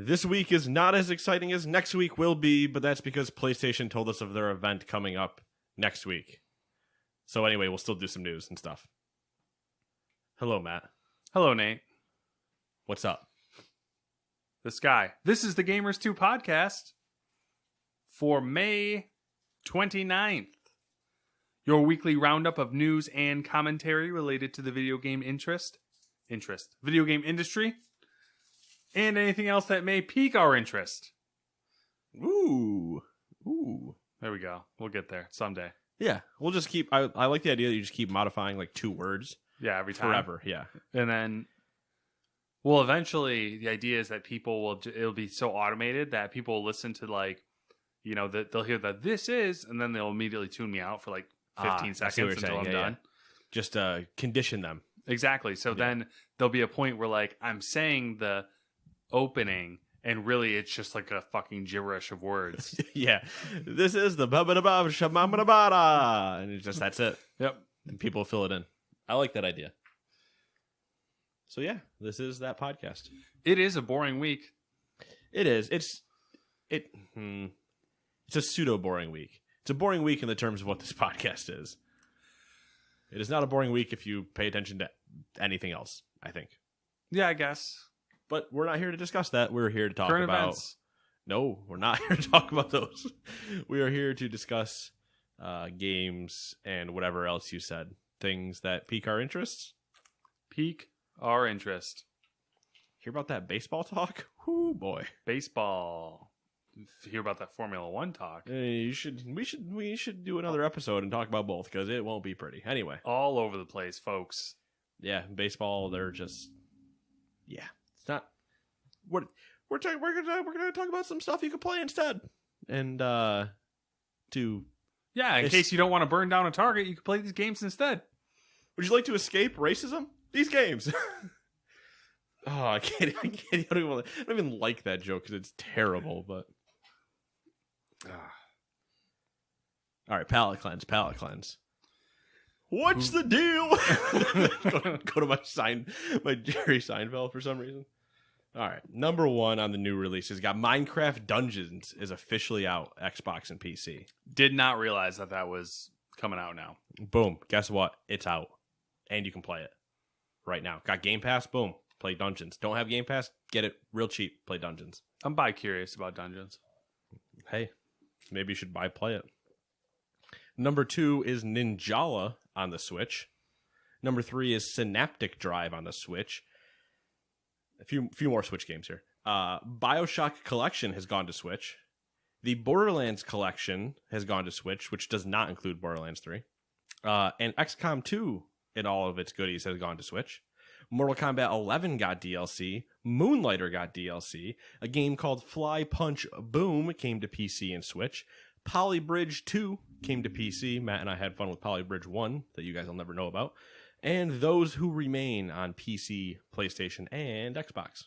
This week is not as exciting as next week will be, but that's because PlayStation told us of their event coming up next week. So anyway, we'll still do some news and stuff. Hello, Matt. Hello, Nate. What's up? The Sky. This is the Gamers 2 podcast for May 29th. Your weekly roundup of news and commentary related to the video game video game industry, and anything else that may pique our interest. Ooh. There we go. We'll get there someday. Yeah, we'll just keep... I like the idea that you just keep modifying like 2 words. Yeah, every time. Forever, yeah. And then, well, eventually, the idea is that people will... It'll be so automated that people will listen to, like, you know, that they'll hear that this is, and then they'll immediately tune me out for, like, 15 seconds until I'm done. Just condition them. Exactly. So then there'll be a point where, like, I'm saying the opening, and really it's just like a fucking gibberish of words. Yeah. This is the ba-ba-da-ba shamamada-bada. And it's just, that's it. Yep. And people fill it in. I like that idea. So yeah, this is that podcast. It is a boring week. It is. It's a pseudo boring week. It's a boring week in the terms of what this podcast is. It is not a boring week if you pay attention to anything else, I think. Yeah, I guess. But we're not here to discuss that. We're here to talk Current about... events. No, we're not here to talk about those. We are here to discuss games and whatever else you said. Things that pique our interests. Pique our interest. Hear about that baseball talk? Whoo, boy. Baseball. Hear about that Formula One talk. We should do another episode and talk about both because it won't be pretty. Anyway. All over the place, folks. Yeah, baseball, they're just... Yeah. It's not... We're gonna talk about some stuff you can play instead. And, Yeah, in case you don't want to burn down a target, you can play these games instead. Would you like to escape racism? These games. Oh, I don't even like that joke because it's terrible, but... All right, palate cleanse. What's the deal? go to my Jerry Seinfeld for some reason. All right, number 1 on the new releases. Got Minecraft Dungeons is officially out, Xbox and PC. Did not realize that was coming out now. Boom. Guess what? It's out. And you can play it right now. Got Game Pass? Boom. Play Dungeons. Don't have Game Pass? Get it real cheap. Play Dungeons. I'm bi-curious about Dungeons. Hey, maybe you should play it. Number 2 is Ninjala on the Switch. Number 3 is Synaptic Drive on the Switch. A few more Switch games here. BioShock Collection has gone to Switch. The Borderlands Collection has gone to Switch, which does not include Borderlands 3. And XCOM 2 and all of its goodies has gone to Switch. Mortal Kombat 11 got DLC. Moonlighter got DLC. A game called Fly Punch Boom came to PC and Switch. Polybridge 2 came to PC. Matt and I had fun with Polybridge 1 that you guys will never know about. And Those Who Remain on PC, PlayStation, and Xbox.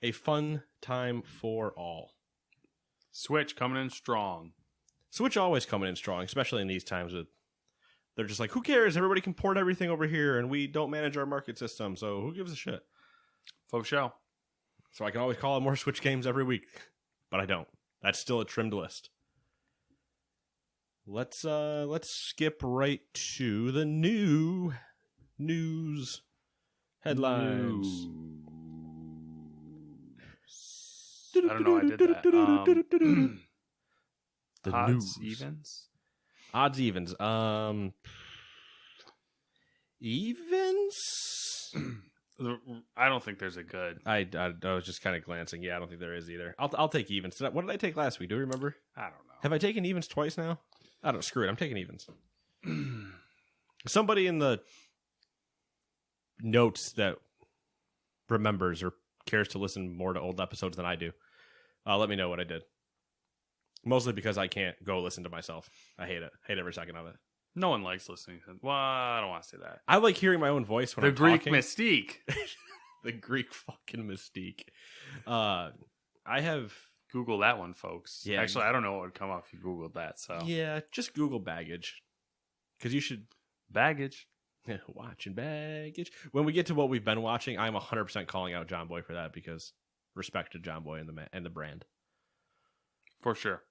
A fun time for all. Switch coming in strong. Switch always coming in strong, especially in these times. They're just like, who cares? Everybody can port everything over here, and we don't manage our market system, so who gives a shit? Faux show. So I can always call it more Switch games every week, but I don't. That's still a trimmed list. Let's skip right to the new news headlines. I don't know. I did that. The Odds, news. evens. Odds, evens. Evens. I don't think there's a good. I was just kind of glancing. Yeah, I don't think there is either. I'll take evens. What did I take last week? Do you remember? I don't know. Have I taken evens twice now? I don't know. Screw it. I'm taking evens. Somebody in the notes that remembers or cares to listen more to old episodes than I do, let me know what I did. Mostly because I can't go listen to myself. I hate it. Hate every second of it. No one likes listening to. Well, I don't want to say that. I like hearing my own voice when I'm Greek talking. mystique. The Greek fucking mystique. I have... Google that one, folks. Yeah. Actually, I don't know what would come up if you Googled that. So Yeah, just Google baggage. Because you should... Baggage. Watching baggage. When we get to what we've been watching, I'm 100% calling out John Boy for that because respect to John Boy and the brand. For sure.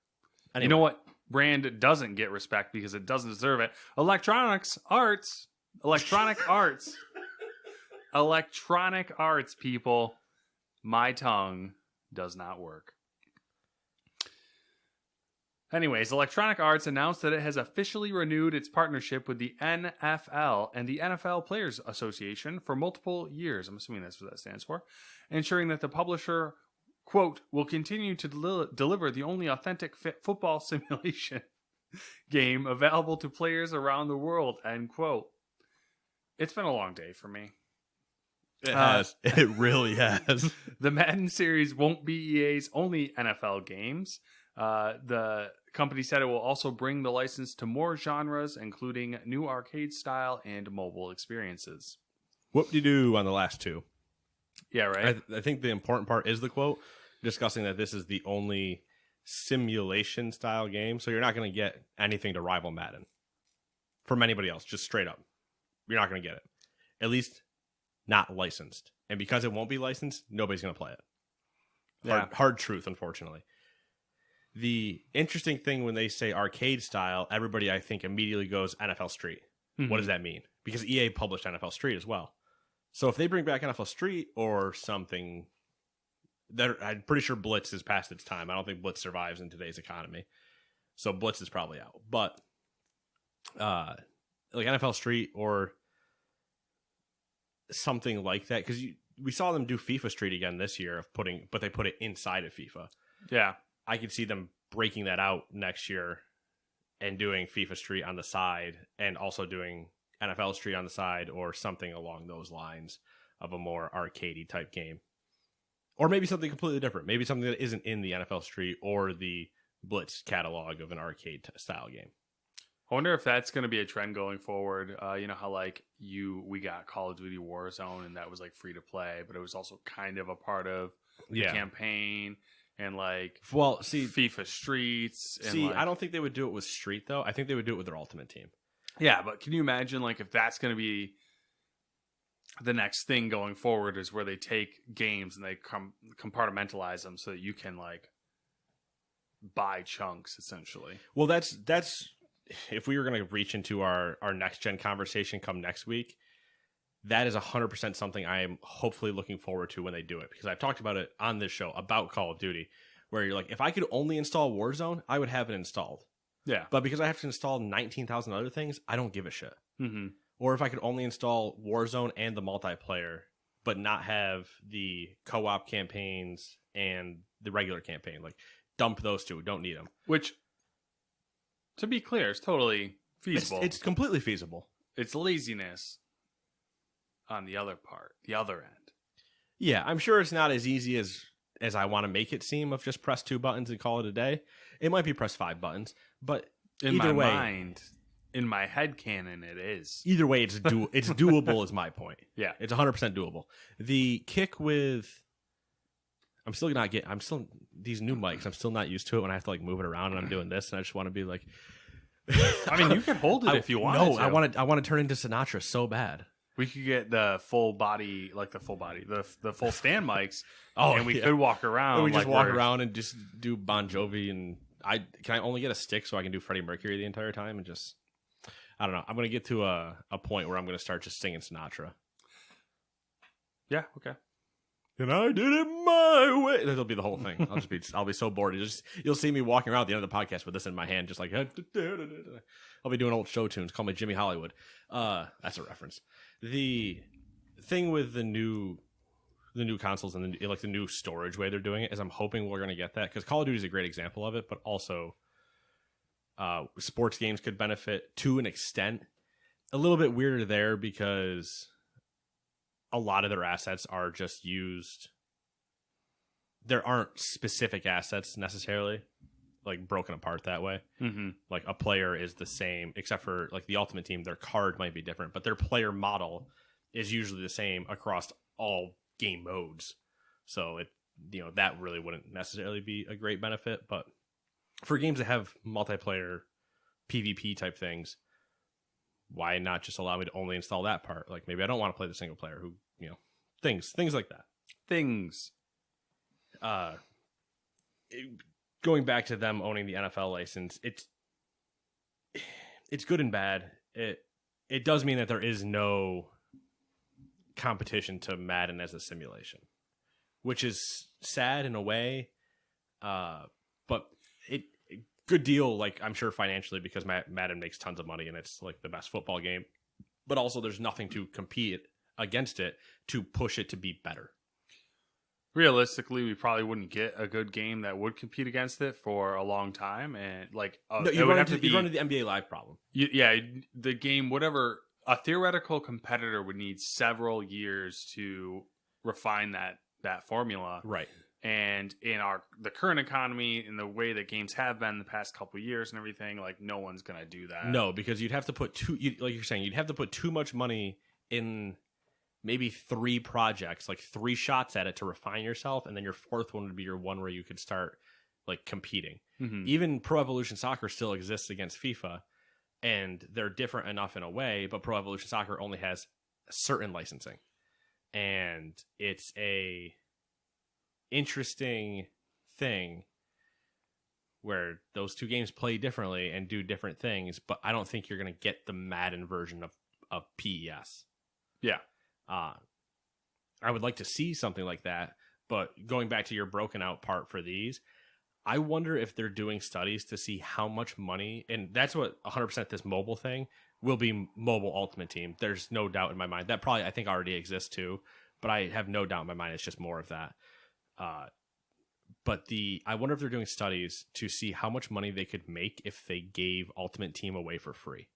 Anyway. You know what brand doesn't get respect because it doesn't deserve it? Electronic arts, people. My tongue does not work. Anyways, Electronic Arts announced that it has officially renewed its partnership with the NFL and the NFL Players Association for multiple years. I'm assuming that's what that stands for. Ensuring that the publisher, quote, will continue to deliver the only authentic football simulation game available to players around the world, end quote. It's been a long day for me. It has. It really has. The Madden series won't be EA's only NFL games. The company said it will also bring the license to more genres, including new arcade style and mobile experiences. Whoop-de-doo on the last two. Yeah, right? I think the important part is the quote, discussing that this is the only simulation style game, so you're not going to get anything to rival Madden from anybody else, just straight up. You're not going to get it. At least not licensed. And because it won't be licensed, nobody's going to play it. Hard truth, unfortunately. The interesting thing when they say arcade style, everybody, I think, immediately goes NFL Street. Mm-hmm. What does that mean? Because EA published NFL Street as well. So if they bring back NFL Street or something, I'm pretty sure Blitz is past its time. I don't think Blitz survives in today's economy. So Blitz is probably out. But like NFL Street or something like that, because we saw them do FIFA Street again this year, but they put it inside of FIFA. Yeah. I could see them breaking that out next year and doing FIFA Street on the side and also doing NFL Street on the side or something along those lines of a more arcadey type game. Or maybe something completely different. Maybe something that isn't in the NFL Street or the Blitz catalog of an arcade style game. I wonder if that's going to be a trend going forward. You know how we got Call of Duty Warzone and that was like free to play, but it was also kind of a part of the campaign. And FIFA Streets. And I don't think they would do it with Street though. I think they would do it with their Ultimate Team. Yeah, but can you imagine if that's going to be the next thing going forward is where they take games and they compartmentalize them so that you can buy chunks essentially. Well, that's if we were going to reach into our next gen conversation come next week. That is 100% something I am hopefully looking forward to when they do it. Because I've talked about it on this show about Call of Duty, where you're like, if I could only install Warzone, I would have it installed. Yeah. But because I have to install 19,000 other things, I don't give a shit. Mm-hmm. Or if I could only install Warzone and the multiplayer, but not have the co-op campaigns and the regular campaign. Dump those two. Don't need them. Which, to be clear, is totally feasible. It's completely feasible. It's laziness on the other end. Yeah, I'm sure it's not as easy as I want to make it seem of just press 2 buttons and call it a day. It might be press 5 buttons, but in my mind, in my head canon, it is. Either way, it's doable is my point. Yeah. It's 100% doable. The kick with these new mics, I'm still not used to it when I have to move it around and I'm doing this and I just want to be like I mean, you can hold it if you want. No, I want to turn into Sinatra so bad. We could get the full body, the full stand mics, and we yeah. could walk around. Or we just walk around and just do Bon Jovi, and can I only get a stick so I can do Freddie Mercury the entire time and just, I don't know. I'm going to get to a point where I'm going to start just singing Sinatra. Yeah, okay. And I did it my way. That'll be the whole thing. I'll be so bored. You'll see me walking around at the end of the podcast with this in my hand, just like I'll be doing old show tunes. Call me Jimmy Hollywood. That's a reference. The thing with the new consoles and the new storage way they're doing it is I'm hoping we're going to get that because Call of Duty is a great example of it, but also sports games could benefit to an extent. A little bit weirder there because a lot of their assets are just used. There aren't specific assets necessarily broken apart that way. Mm-hmm. A player is the same, except for the Ultimate Team, their card might be different, but their player model is usually the same across all game modes. So that really wouldn't necessarily be a great benefit, but for games that have multiplayer PvP type things, why not just allow me to only install that part? Like maybe I don't want to play the single player. Who things like that. Things. Going back to them owning the NFL license, it's good and bad. It does mean that there is no competition to Madden as a simulation, which is sad in a way. But good deal, like I'm sure financially, because Madden makes tons of money and it's like the best football game. But also there's nothing to compete against it to push it to be better. Realistically, we probably wouldn't get a good game that would compete against it for a long time, and like you run into the NBA Live problem. The game, whatever, a theoretical competitor would need several years to refine that formula, right? And in the current economy, in the way that games have been the past couple of years and everything, like no one's gonna do that. No, because you'd have to put like you're saying, you'd have to put too much money in. Maybe 3 projects, like 3 shots at it to refine yourself, and then your 4th one would be your one where you could start like competing. Mm-hmm. Even Pro Evolution Soccer still exists against FIFA, and they're different enough in a way, but Pro Evolution Soccer only has certain licensing. And it's a interesting thing where those 2 games play differently and do different things, but I don't think you're going to get the Madden version of PES. Yeah. I would like to see something like that, but going back to your broken out part for these, I wonder if they're doing studies to see how much money, and that's what 100% this mobile thing will be. Mobile Ultimate Team. There's no doubt in my mind. That probably, I think, already exists too, but I have no doubt in my mind it's just more of that. But I wonder if they're doing studies to see how much money they could make if they gave Ultimate Team away for free.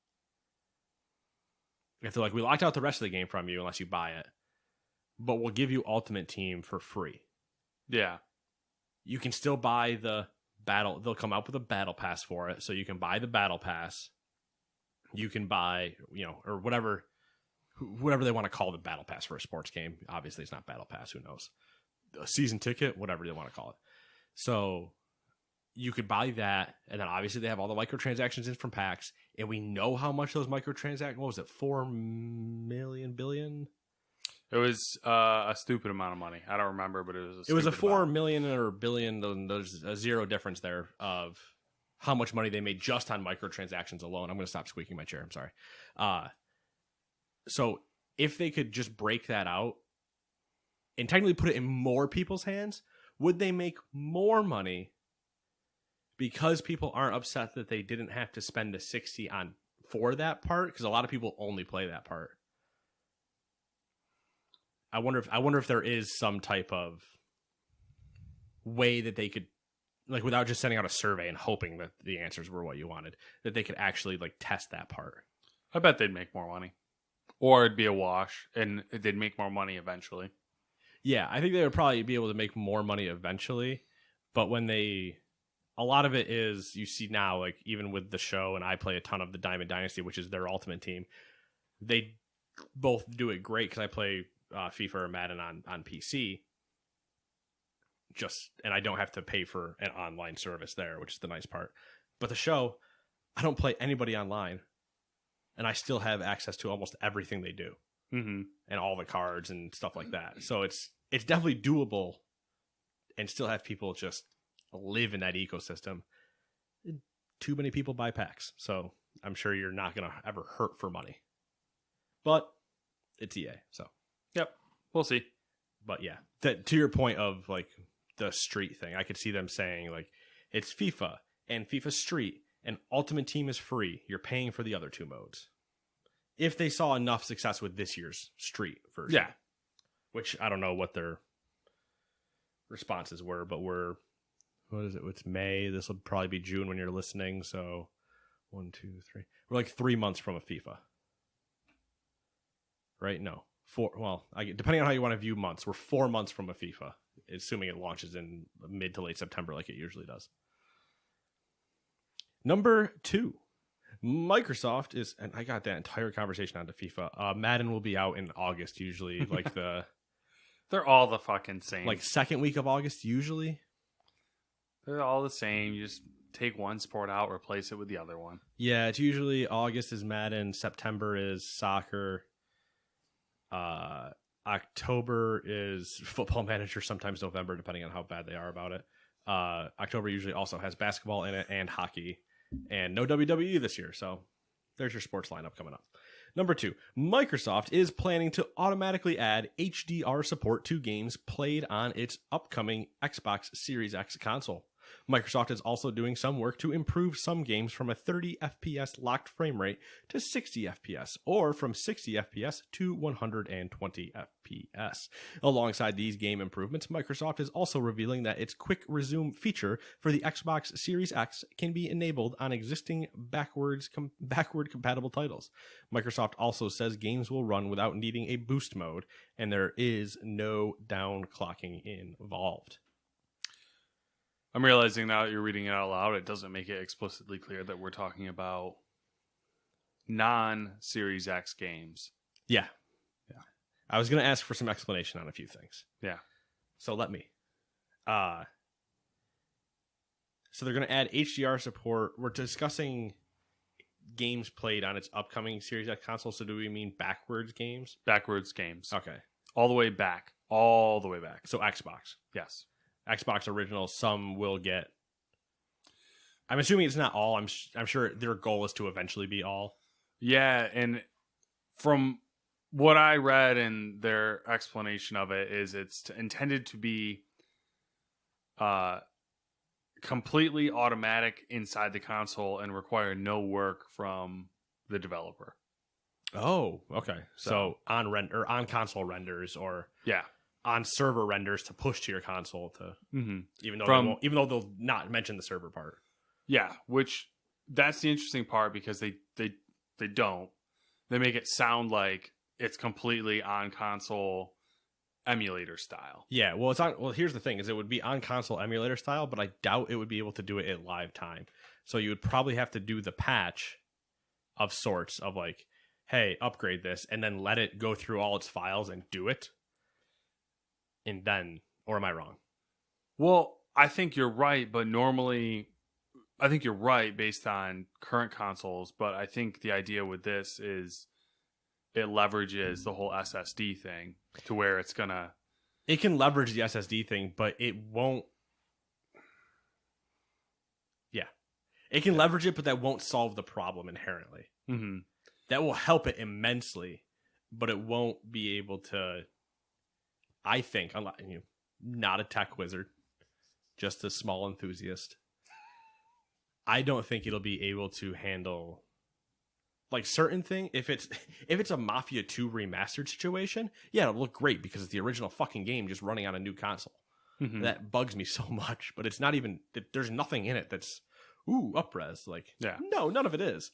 If they're like, we locked out the rest of the game from you unless you buy it, but we'll give you Ultimate Team for free. Yeah. You can still buy the battle. They'll come out with a battle pass for it. So you can buy the battle pass. You can buy, or whatever they want to call the battle pass for a sports game. Obviously it's not battle pass. Who knows? A season ticket, whatever they want to call it. So you could buy that, and then obviously they have all the microtransactions in from packs, and we know how much those microtransactions. What was it? 4 million billion. It was a stupid amount of money. I don't remember, but it was a 4 million or billion. There's a zero difference there of how much money they made just on microtransactions alone. I'm going to stop squeaking my chair. I'm sorry. So if they could just break that out and technically put it in more people's hands, would they make more money? Because people aren't upset that they didn't have to spend a 60 on for that part, because a lot of people only play that part. I wonder if there is some type of way that they could, like, without just sending out a survey and hoping that the answers were what you wanted, that they could actually like test that part. I bet they'd make more money, or it'd be a wash, and they'd make more money eventually. Yeah, I think they would probably be able to make more money eventually, but a lot of it is, you see now, like even with the show, and I play a ton of the Diamond Dynasty, which is their Ultimate Team. They both do it great because I play FIFA or Madden on PC. And I don't have to pay for an online service there, which is the nice part. But the show, I don't play anybody online, and I still have access to almost everything they do, and all the cards and stuff like that. So it's definitely doable, and still have people just live in that ecosystem. Too many people buy packs, so I'm sure you're not going to ever hurt for money. But it's EA, so yep, we'll see. But yeah, to your point of like the Street thing, I could see them saying like it's FIFA and FIFA Street and Ultimate Team is free. You're paying for the other 2 modes. If they saw enough success with this year's Street version, yeah. Which I don't know what their responses were, but what is it? It's May. This will probably be June when you're listening. So 1, 2, 3. We're like 3 months from a FIFA. Right? No. 4. Well, depending on how you want to view months, we're 4 months from a FIFA, assuming it launches in mid to late September like it usually does. Number 2. Microsoft is, and I got that entire conversation onto FIFA. Madden will be out in August usually, like they're all the fucking same. Like second week of August usually. They're all the same. You just take one sport out, replace it with the other one. Yeah, it's usually August is Madden, September is soccer, October is Football Manager, sometimes November, depending on how bad they are about it. October usually also has basketball in it and hockey, and no WWE this year. So there's your sports lineup coming up. Number 2, Microsoft is planning to automatically add HDR support to games played on its upcoming Xbox Series X console. Microsoft is also doing some work to improve some games from a 30 FPS locked frame rate to 60 FPS, or from 60 FPS to 120 FPS. Alongside these game improvements, Microsoft is also revealing that its Quick Resume feature for the Xbox Series X can be enabled on existing backward compatible titles. Microsoft also says games will run without needing a boost mode, and there is no downclocking involved. I'm realizing now that you're reading it out loud, it doesn't make it explicitly clear that we're talking about non-Series X games. Yeah. I was going to ask for some explanation on a few things. Yeah. So let me. So they're going to add HDR support. We're discussing games played on its upcoming Series X console. So do we mean backwards games? Backwards games. Okay. All the way back. All the way back. So Xbox. Yes. Xbox original, some will get. I'm assuming it's not all. I'm sure their goal is to eventually be all. Yeah, and from what I read in their explanation of it is it's intended to be completely automatic inside the console and require no work from the developer. Oh, okay. So on console renders or yeah. On server renders to push to your console to even though even though they'll not mention the server part. Yeah, which that's the interesting part because they don't. They make it sound like it's completely on console emulator style. Yeah, well it's on here's the thing is it would be on console emulator style, but I doubt it would be able to do it at live time. So you would probably have to do the patch of sorts of like, hey, upgrade this and then let it go through all its files and do it. And then, or am I wrong? Well, I think you're right, but normally, I think you're right based on current consoles, but I think the idea with this is it leverages the whole SSD thing to where it's gonna... It can leverage the SSD thing, but it won't... Yeah. It can leverage it, but that won't solve the problem inherently. Mm-hmm. That will help it immensely, but it won't be able to... I think, I'm not a tech wizard, just a small enthusiast. I don't think it'll be able to handle like certain thing. If it's a Mafia 2 remastered situation, yeah, it'll look great because it's the original fucking game just running on a new console. Mm-hmm. That bugs me so much, but it's not even. There's nothing in it that's up-res. Like, no, none of it is.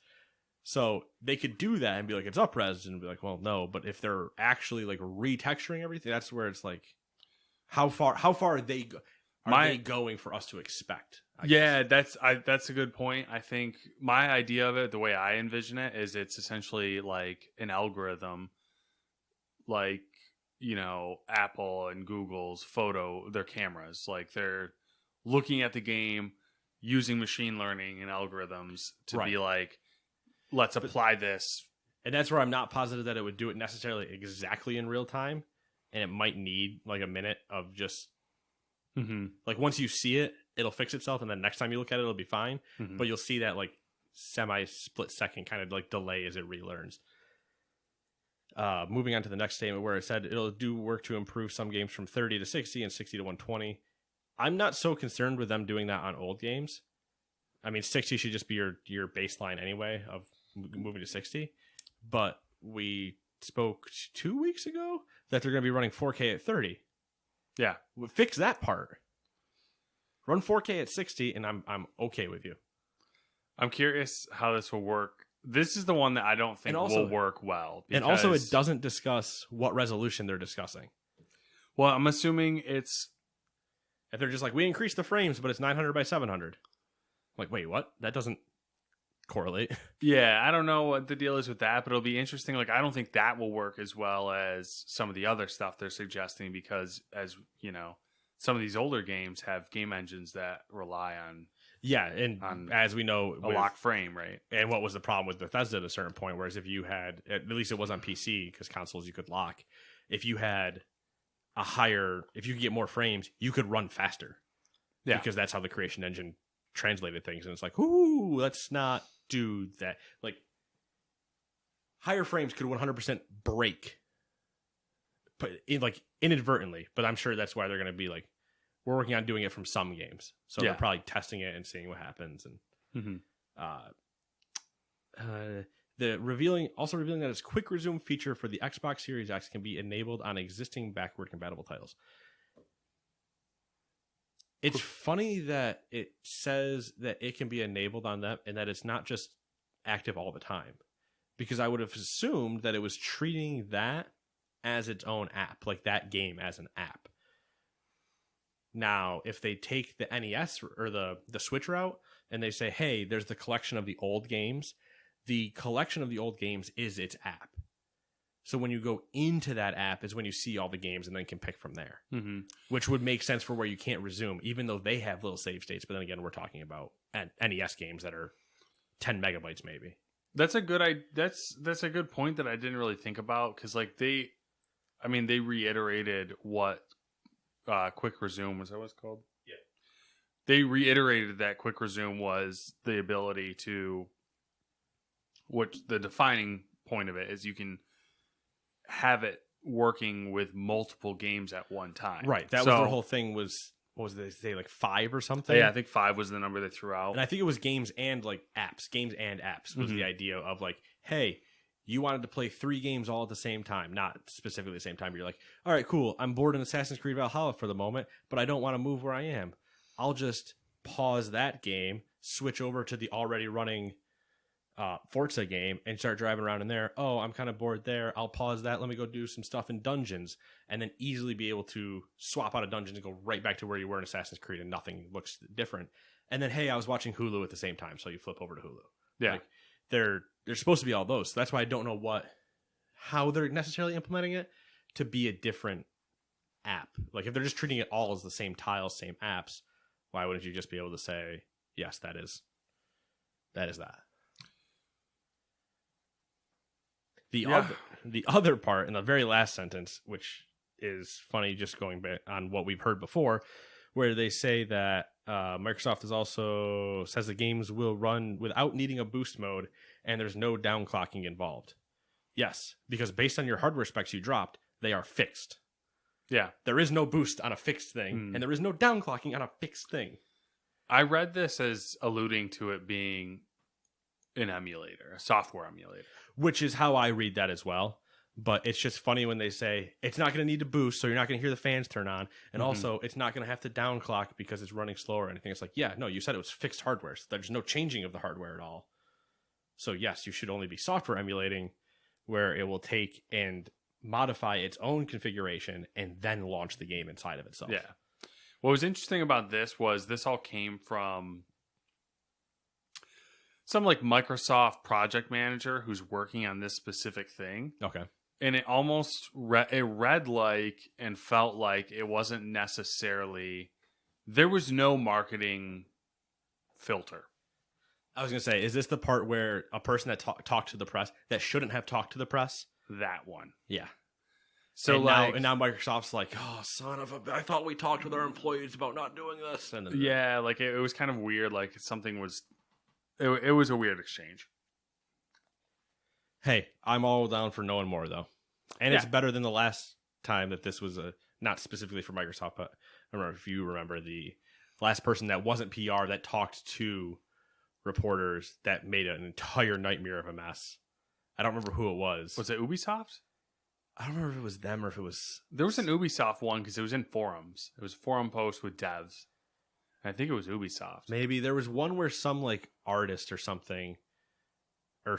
So they could do that and be like, it's up-res, and be like, well, no. But if they're actually like retexturing everything, that's where it's like, how far are they they going for us to expect? I guess. That's a good point. I think my idea of it, the way I envision it, is it's essentially like an algorithm, like Apple and Google's their cameras, like they're looking at the game using machine learning and algorithms to be like, let's apply this. And that's where I'm not positive that it would do it necessarily exactly in real time. And it might need like a minute of just like once you see it, it'll fix itself. And then next time you look at it, it'll be fine. Mm-hmm. But you'll see that like semi-split second kind of like delay as it relearns. Moving on to the next statement where it said it'll do work to improve some games from 30 to 60 and 60 to 120. I'm not so concerned with them doing that on old games. I mean, 60 should just be your baseline anyway of moving to 60, but we spoke 2 weeks ago that they're going to be running 4K at 30. Yeah, fix that part. Run 4K at 60, and I'm okay with you. I'm curious how this will work. This is the one that I don't think will work well. And also, it doesn't discuss what resolution they're discussing. Well, I'm assuming it's if they're just like we increased the frames, but it's 900 by 700. Like, wait, what? That doesn't correlate. Yeah, I don't know what the deal is with that, but it'll be interesting. Like, I don't think that will work as well as some of the other stuff they're suggesting because, as you know, some of these older games have game engines that rely on Yeah, and on as we know, a lock frame, right? and what was the problem with Bethesda at a certain point? Whereas if you had, at least it was on PC because consoles you could lock. If you had if you could get more frames, you could run faster. Yeah. Because that's how the creation engine translated things, and it's like, ooh, let's not do that. Like higher frames could 100% break, but inadvertently. But I'm sure that's why they're going to be like, we're working on doing it from some games, so they're probably testing it and seeing what happens. And the revealing that its quick resume feature for the Xbox Series X can be enabled on existing backward compatible titles. It's funny that it says that it can be enabled on them and that it's not just active all the time, because I would have assumed that it was treating that as its own app, like that game as an app. Now, if they take the NES or the Switch route and they say, hey, there's the collection of the old games, the collection of the old games is its app. So when you go into that app is when you see all the games and then can pick from there, which would make sense for where you can't resume, even though they have little save states. But then again, we're talking about NES games that are 10 megabytes maybe. That's a good that's a good point that I didn't really think about, because like they reiterated what quick resume, was that what it's called? Yeah. They reiterated that quick resume was the ability to, what the defining point of it is, you can have it working with multiple games at one time. Right. That was their whole thing. What was they say, like 5 or something? Yeah, I think 5 was the number they threw out. And I think it was games and like apps. Games and apps was the idea of like, hey, you wanted to play 3 games all at the same time, not specifically the same time. You're like, all right, cool. I'm bored in Assassin's Creed Valhalla for the moment, but I don't want to move where I am. I'll just pause that game, switch over to the already running Forza game and start driving around in there. Oh, I'm kind of bored there. I'll pause that. Let me go do some stuff in dungeons, and then easily be able to swap out of dungeons and go right back to where you were in Assassin's Creed, and nothing looks different. And then, hey, I was watching Hulu at the same time, so you flip over to Hulu. Yeah. Like, they're supposed to be all those. So that's why I don't know how they're necessarily implementing it to be a different app. Like if they're just treating it all as the same tiles, same apps, why wouldn't you just be able to say, yes, that is that. The other part in the very last sentence, which is funny, just going back on what we've heard before, where they say that Microsoft says the games will run without needing a boost mode and there's no downclocking involved. Yes, because based on your hardware specs you dropped, they are fixed. Yeah. There is no boost on a fixed thing, and there is no downclocking on a fixed thing. I read this as alluding to it being an emulator, a software emulator. Which is how I read that as well. But it's just funny when they say it's not going to need to boost, so you're not going to hear the fans turn on. And also, it's not going to have to downclock because it's running slower or anything. It's like, yeah, no, you said it was fixed hardware. So there's no changing of the hardware at all. So yes, you should only be software emulating, where it will take and modify its own configuration and then launch the game inside of itself. Yeah. What was interesting about this was this all came from some like Microsoft project manager who's working on this specific thing. Okay. And it almost read like and felt like it wasn't necessarily, there was no marketing filter. I was going to say, is this the part where a person that talked to the press that shouldn't have talked to the press? That one. Yeah. So now Microsoft's like, oh, son of a, I thought we talked with our employees about not doing this. And then yeah, like it was kind of weird. Like something was, it was a weird exchange. Hey, I'm all down for knowing more though. And it's better than the last time that this was not specifically for Microsoft, but I don't know if you remember the last person that wasn't PR that talked to reporters that made an entire nightmare of a mess. I don't remember who it was. Was it Ubisoft? I don't remember if it was them or if it was... There was an Ubisoft one because it was in forums. It was a forum post with devs. I think it was Ubisoft. Maybe. There was one where some like artist or something or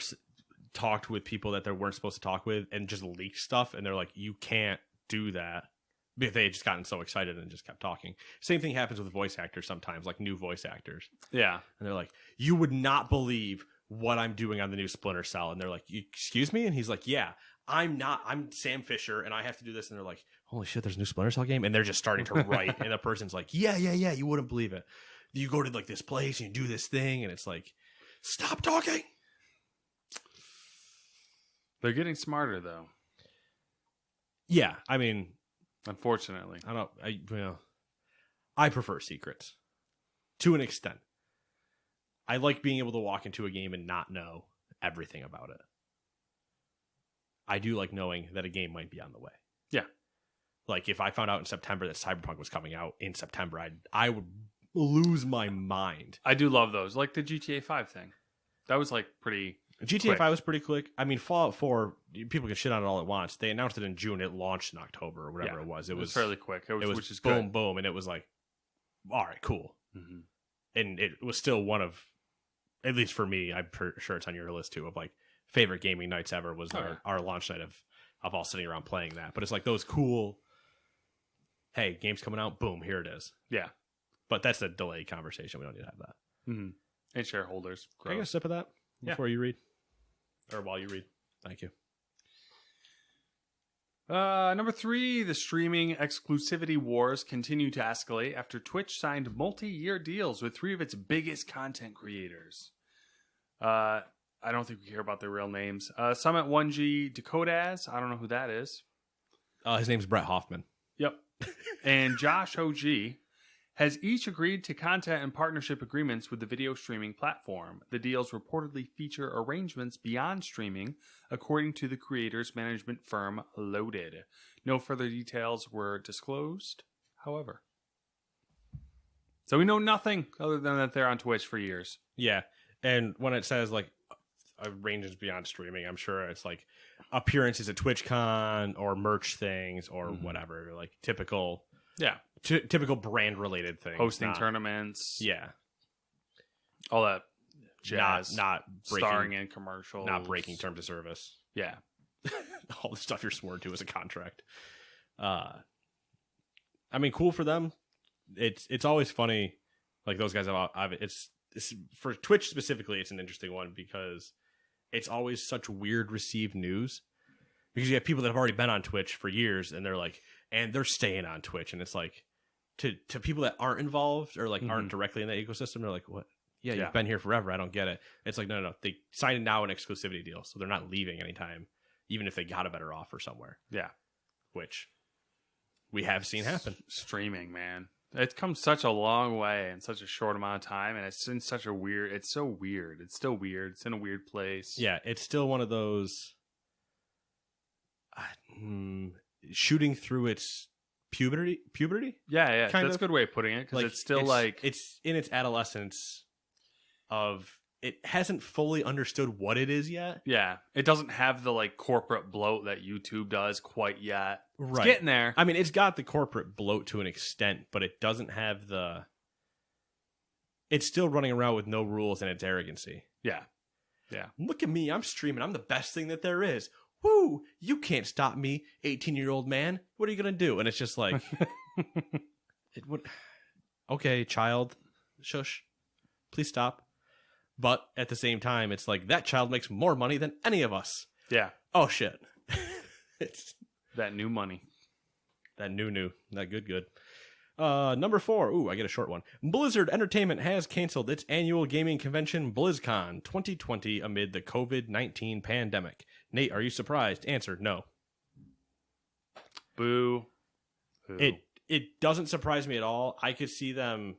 talked with people that they weren't supposed to talk with and just leaked stuff. And they're like, you can't do that. But they had just gotten so excited and just kept talking. Same thing happens with voice actors sometimes, like new voice actors. Yeah. And they're like, you would not believe what I'm doing on the new Splinter Cell. And they're like, excuse me? And he's like, yeah, I'm Sam Fisher and I have to do this. And they're like, holy shit, there's a new Splinter Cell game? And they're just starting to write. And the person's like, yeah, you wouldn't believe it. you go to like this place and you do this thing, and it's like, stop talking. They're getting smarter, though. Yeah, I mean, Unfortunately. I prefer secrets to an extent. I like being able to walk into a game and not know everything about it. I do like knowing that a game might be on the way. Yeah. Like if I found out in September that Cyberpunk was coming out in September, I would lose my mind. I do love those. Like the GTA 5 thing. That was like pretty... GTA quick. 5 was pretty quick. I mean, Fallout 4, people can shit on it all at once. They announced it in June. It launched in October or whatever it was. It was fairly quick, it was which is boom, good. boom. And it was like, all right, cool. Mm-hmm. And it was still one of, at least for me, I'm sure it's on your list too, of like favorite gaming nights ever was our launch night of all sitting around playing that. But it's like those cool, hey, game's coming out, boom, here it is. Yeah. But that's a delayed conversation. We don't need to have that. Mm-hmm. And shareholders. Can I get a sip of that before you read? Or while you read. Thank you. Number 3, the streaming exclusivity wars continue to escalate after Twitch signed multi-year deals with 3 of its biggest content creators. I don't think we care about their real names. Summit 1G Decodaz. I don't know who that is. His name's Brett Hoffman. Yep. And Josh OG has each agreed to content and partnership agreements with the video streaming platform. The deals reportedly feature arrangements beyond streaming, according to the creator's management firm Loaded. No further details were disclosed, however. So we know nothing other than that they're on Twitch for years. Yeah. And when it says like arrangements beyond streaming, I'm sure it's like appearances at TwitchCon or merch things or whatever, like typical... Yeah. Typical brand related things. Hosting tournaments. Yeah. All that jazz. Not breaking, starring in commercials. Not breaking terms of service. Yeah. All the stuff you're sworn to as a contract. I mean, cool for them. It's always funny. Like those guys it's for Twitch specifically, it's an interesting one because it's always such weird received news. Because you have people that have already been on Twitch for years and they're like, and they're staying on Twitch. And it's like, to people that aren't involved or like aren't directly in that ecosystem, they're like, what? Yeah, you've been here forever. I don't get it. It's like, no. They signed now an exclusivity deal. So they're not leaving anytime, even if they got a better offer somewhere. Yeah. Which we have seen happen. Streaming, man. It's come such a long way in such a short amount of time. And it's in such a weird, it's so weird. It's still weird. It's in a weird place. Yeah, it's still one of those shooting through its puberty. Yeah, kind that's of. a good way of putting it because Like, it's still like it's in its adolescence of it hasn't fully understood what it is yet. yeah, it doesn't have the like corporate bloat that YouTube does quite yet. Right. It's getting there. I mean, it's got the corporate bloat to an extent, but it doesn't have the. It's still running around with no rules and its arrogancy. Yeah. Look at me, I'm streaming. I'm the best thing that there is. Woo! You can't stop me, 18-year-old man. What are you gonna do? And it's just like, it would. Okay, child, shush. Please stop. But at the same time, it's like that child makes more money than any of us. Yeah. Oh shit! It's That new money. that new, that good. Number 4. Ooh, I get a short one. Blizzard Entertainment has canceled its annual gaming convention, BlizzCon 2020, amid the COVID-19 pandemic. Nate, are you surprised? Answer: no. Boo. It doesn't surprise me at all. I could see them.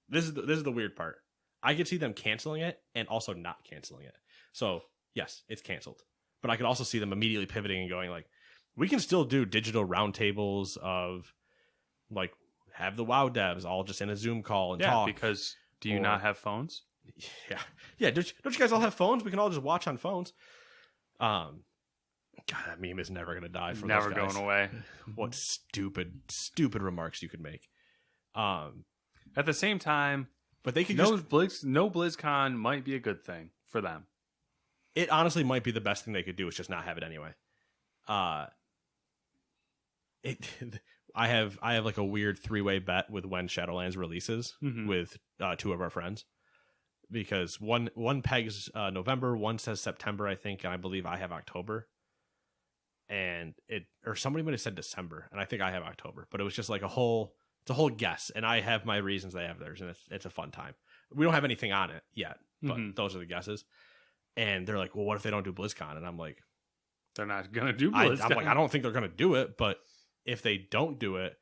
This is the weird part. I could see them canceling it and also not canceling it. So yes, it's canceled. But I could also see them immediately pivoting and going like, we can still do digital roundtables of like have the WoW devs all just in a Zoom call and talk. Because do you not have phones? Yeah. Don't you guys all have phones? We can all just watch on phones. God, that meme is never gonna die. From Never those guys. going away. What stupid remarks you could make. At the same time, But they could no BlizzCon might be a good thing for them. It honestly might be the best thing they could do is just not have it anyway. I have like a weird 3-way bet with when Shadowlands releases with 2 of our friends, because one pegs November, one says September, I think, and I believe I have October, and somebody might have said December, and I think I have October, but it was just like a whole It's a whole guess, and I have my reasons. They have theirs, and it's a fun time. We don't have anything on it yet, but those are the guesses. And they're like, well, what if they don't do BlizzCon? And I'm like, they're not going to do BlizzCon. I'm like, I don't think they're going to do it, but if they don't do it,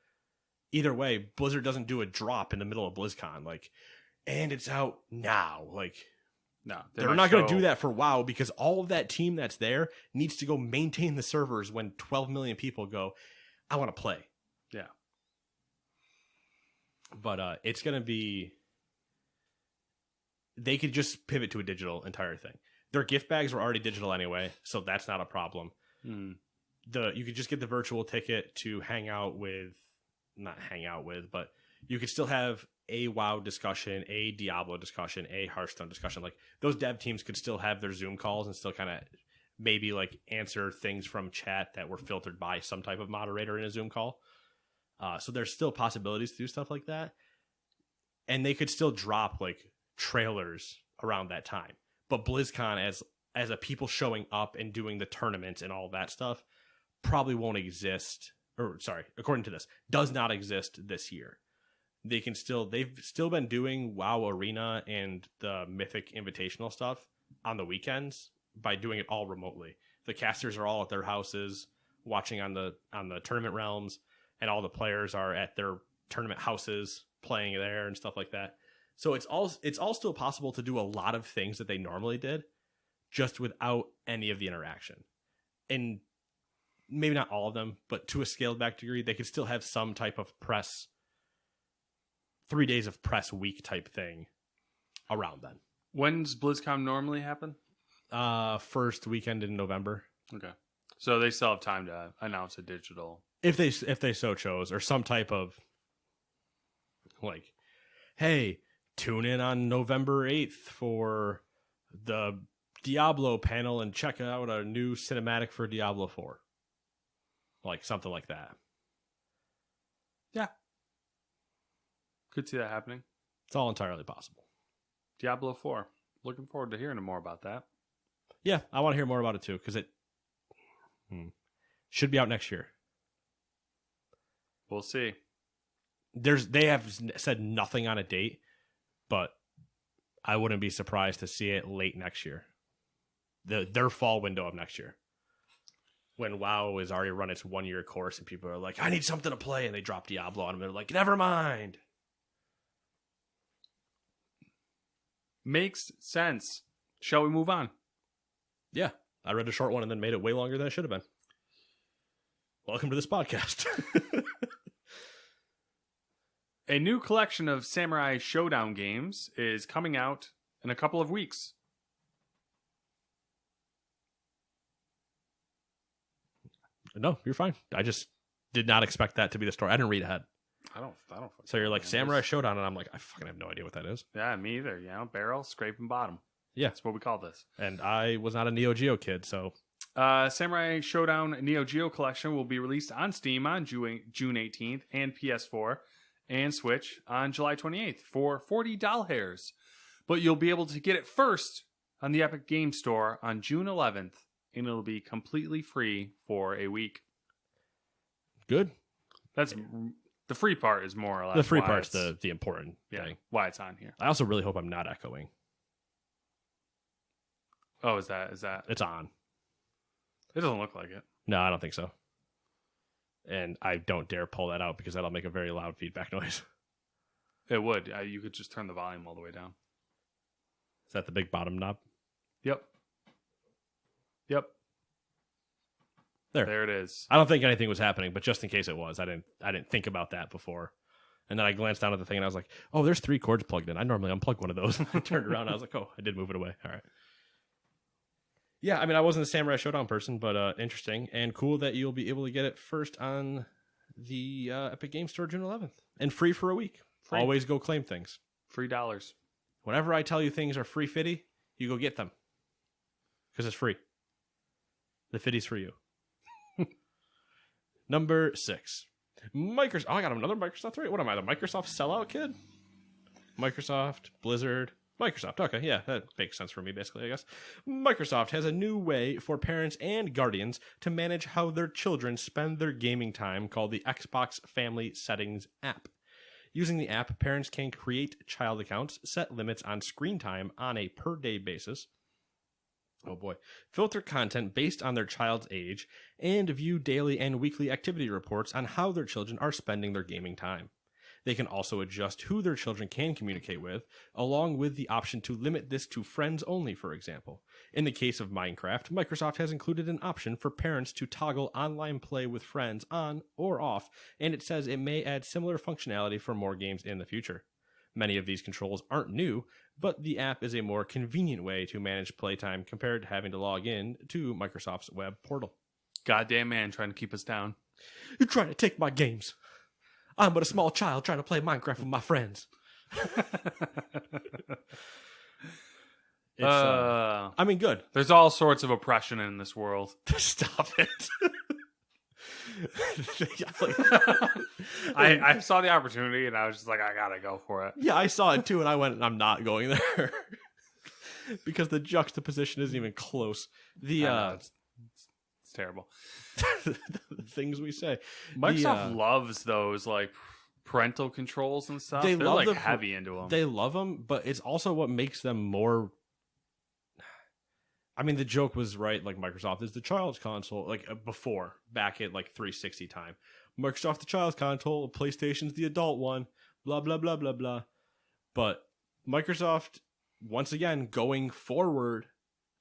either way, Blizzard doesn't do a drop in the middle of BlizzCon, like, and it's out now. Like, no, they're not going to do that for WoW because all of that team that's there needs to go maintain the servers when 12 million people go, I want to play. Yeah. But it's going to be, they could just pivot to a digital entire thing. Their gift bags were already digital anyway, so that's not a problem. You could just get the virtual ticket to but you could still have a WoW discussion, a Diablo discussion, a Hearthstone discussion. Like those dev teams could still have their Zoom calls and still kind of maybe like answer things from chat that were filtered by some type of moderator in a Zoom call. So there's still possibilities to do stuff like that. And they could still drop like trailers around that time. But BlizzCon as a people showing up and doing the tournaments and all that stuff probably won't exist. Or sorry, according to this, does not exist this year. They've still been doing WoW Arena and the Mythic Invitational stuff on the weekends by doing it all remotely. The casters are all at their houses watching on the tournament realms, and all the players are at their tournament houses playing there and stuff like that. So it's all still possible to do a lot of things that they normally did, just without any of the interaction. And maybe not all of them, but to a scaled back degree, they could still have some type of press, 3 days of press week type thing around then. When's BlizzCon normally happen? First weekend in November. Okay. So they still have time to announce a digital. If they so chose, or some type of like, hey, tune in on November 8th for the Diablo panel and check out a new cinematic for Diablo 4. Like something like that. Yeah. Could see that happening. It's all entirely possible. Diablo 4. Looking forward to hearing more about that. Yeah, I want to hear more about it too, because it should be out next year. We'll see. They have said nothing on a date, but I wouldn't be surprised to see it late next year. Their fall window of next year. When WoW has already run its 1 year course and people are like, I need something to play, and they drop Diablo on them, and they're like, never mind. Makes sense. Shall we move on? Yeah, I read a short one and then made it way longer than it should have been. Welcome to this podcast. A new collection of Samurai Showdown games is coming out in a couple of weeks. No, you're fine. I just did not expect that to be the story. I didn't read ahead. I don't. So you're like Samurai Showdown, and I'm like, I fucking have no idea what that is. Yeah, me either. You know, barrel, scraping bottom. Yeah. That's what we call this. And I was not a Neo Geo kid, so. Samurai Showdown Neo Geo Collection will be released on Steam on June 18th and PS4 and Switch on July 28th for $40. But you'll be able to get it first on the Epic Game Store on June 11th, and it'll be completely free for a week. Good. That's the free part is more or less the free part's the important thing. Why it's on here. I also really hope I'm not echoing. Oh, is that? It's on. It doesn't look like it. No, I don't think so. And I don't dare pull that out because that'll make a very loud feedback noise. It would. You could just turn the volume all the way down. Is that the big bottom knob? Yep. There it is. I don't think anything was happening, but just in case it was, I didn't think about that before. And then I glanced down at the thing and I was like, oh, there's 3 cords plugged in. I normally unplug one of those. I turned around and I was like, oh, I did move it away. All right. Yeah, I mean, I wasn't a Samurai Showdown person, but interesting and cool that you'll be able to get it first on the Epic Game Store June 11th. And free for a week. Free. Always go claim things. $3. Whenever I tell you things are free fitty, you go get them. Because it's free. The fitty's for you. Number 6. Microsoft. Oh, I got another Microsoft 3. What am I, the Microsoft sellout kid? Microsoft, Blizzard, Microsoft. Okay, yeah, that makes sense for me, basically, I guess. Microsoft has a new way for parents and guardians to manage how their children spend their gaming time called the Xbox Family Settings app. Using the app, parents can create child accounts, set limits on screen time on a per-day basis. Oh boy. Filter content based on their child's age, and view daily and weekly activity reports on how their children are spending their gaming time. They can also adjust who their children can communicate with, along with the option to limit this to friends only, for example. In the case of Minecraft, Microsoft has included an option for parents to toggle online play with friends on or off, and it says it may add similar functionality for more games in the future. Many of these controls aren't new, but the app is a more convenient way to manage playtime compared to having to log in to Microsoft's web portal. Goddamn man trying to keep us down. You're trying to take my games. I'm but a small child trying to play Minecraft with my friends. I mean, good. There's all sorts of oppression in this world. Stop it. I saw the opportunity and I was just like, I gotta go for it. Yeah, I saw it too, and I went, I'm not going there. Because the juxtaposition isn't even close. It's terrible. The things we say. Microsoft loves those like parental controls and stuff. They're love like heavy into them. They love them, but it's also what makes them more. I mean, the joke was right. Like Microsoft is the child's console. Like before, back at like 360 time, Microsoft the child's console, PlayStation's the adult one. Blah blah blah blah blah. But Microsoft, once again, going forward,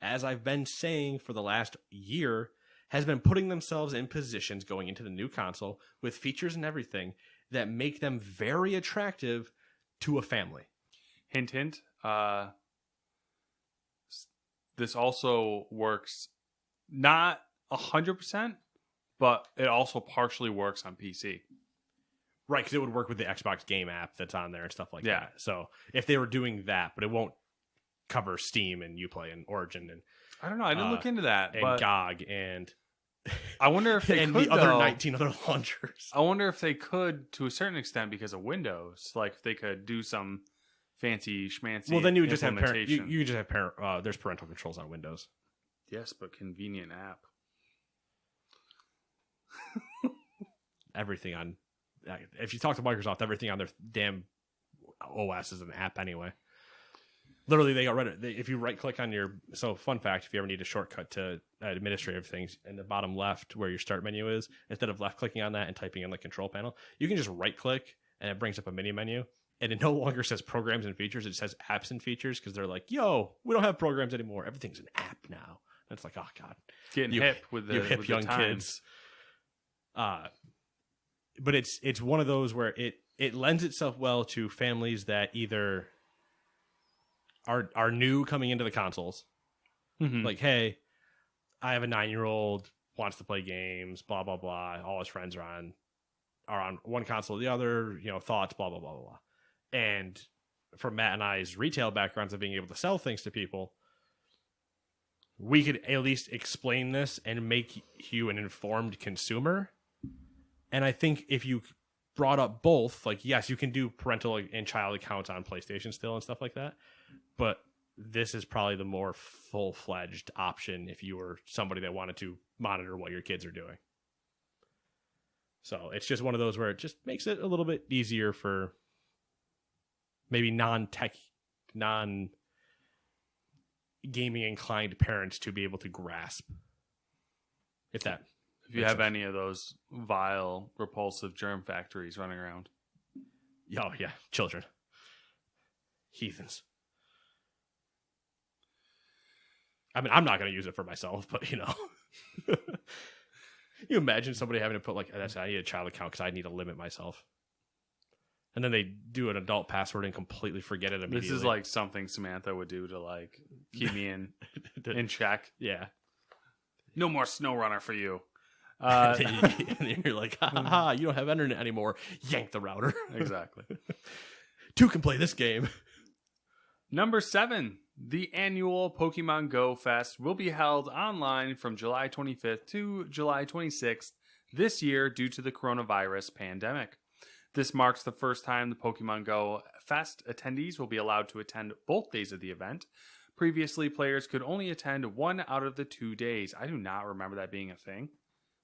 as I've been saying for the last year, has been putting themselves in positions going into the new console with features and everything that make them very attractive to a family. Hint, hint. This also works not 100%, but it also partially works on PC. Right, because it would work with the Xbox game app that's on there and stuff like Yeah. that. So if they were doing that, but it won't cover Steam and Uplay and Origin and I don't know. I didn't look into that. and But GOG and I wonder if they and could, the other though. 19 other launchers. I wonder if they could, to a certain extent, because of Windows. Like, if they could do some fancy schmancy. Well, then you would just have parent. implementation. You just have parent. There's parental controls on Windows. Yes, but convenient app. Everything on. If you talk to Microsoft, everything on their damn OS is an app anyway. Literally, they got rid of it. If you right click on your. So, fun fact: if you ever need a shortcut to administrative things, in the bottom left where your start menu is, instead of left clicking on that and typing in the control panel, you can just right click and it brings up a mini menu. And it no longer says programs and features; it says apps and features because they're like, "Yo, we don't have programs anymore. Everything's an app now." And it's like, "Oh God, Getting hip with the you hip with young the times. kids." But it's one of those where it lends itself well to families that either are new coming into the consoles, Mm-hmm. like, hey, I have a 9-year-old wants to play games, blah blah blah. All his friends are on one console or the other, thoughts, blah blah blah blah blah. And from Matt and I's retail backgrounds of being able to sell things to people, we could at least explain this and make you an informed consumer. And I think if you brought up both, like, yes, you can do parental and child accounts on PlayStation still and stuff like that, but this is probably the more full-fledged option if you were somebody that wanted to monitor what your kids are doing. So it's just one of those where it just makes it a little bit easier for maybe non-tech, non-gaming inclined parents to be able to grasp. If you have any of those vile, repulsive germ factories running around. Oh, yeah. Children. Heathens. I mean, I'm not going to use it for myself, but, you imagine somebody having to put, like, I need a child account because I need to limit myself. And then they do an adult password and completely forget it immediately. This is like something Samantha would do to, like, keep me in check. Yeah. No more SnowRunner for you. And you're like, ha, ha, ha, you don't have internet anymore. Yank the router. Exactly. Two can play this game. Number 7, the annual Pokemon Go Fest will be held online from July 25th to July 26th this year due to the coronavirus pandemic. This marks the first time the Pokemon Go Fest attendees will be allowed to attend both days of the event. Previously, players could only attend one out of the 2 days. I do not remember that being a thing.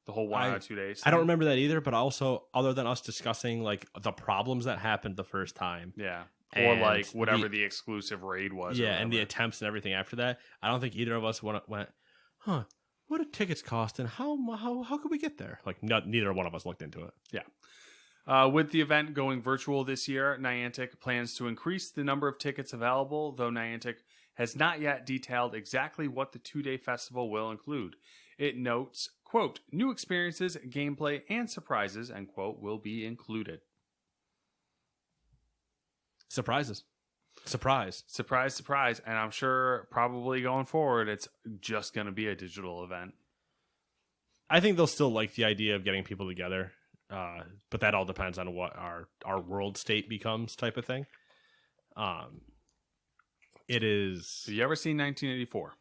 The whole 1 out of 2 days. I don't remember that either, but also other than us discussing like the problems that happened the first time. Yeah. Or And like whatever the exclusive raid was. Yeah, and the attempts and everything after that. I don't think either of us went, huh, what do tickets cost and how could we get there? Like neither one of us looked into it. Yeah. With the event going virtual this year, Niantic plans to increase the number of tickets available, though Niantic has not yet detailed exactly what the 2-day festival will include. It notes, quote, new experiences, gameplay, and surprises, end quote, will be included. Surprises. Surprise. Surprise, surprise. And I'm sure probably going forward, it's just going to be a digital event. I think they'll still like the idea of getting people together, but that all depends on what our world state becomes type of thing. It is... Have you ever seen 1984?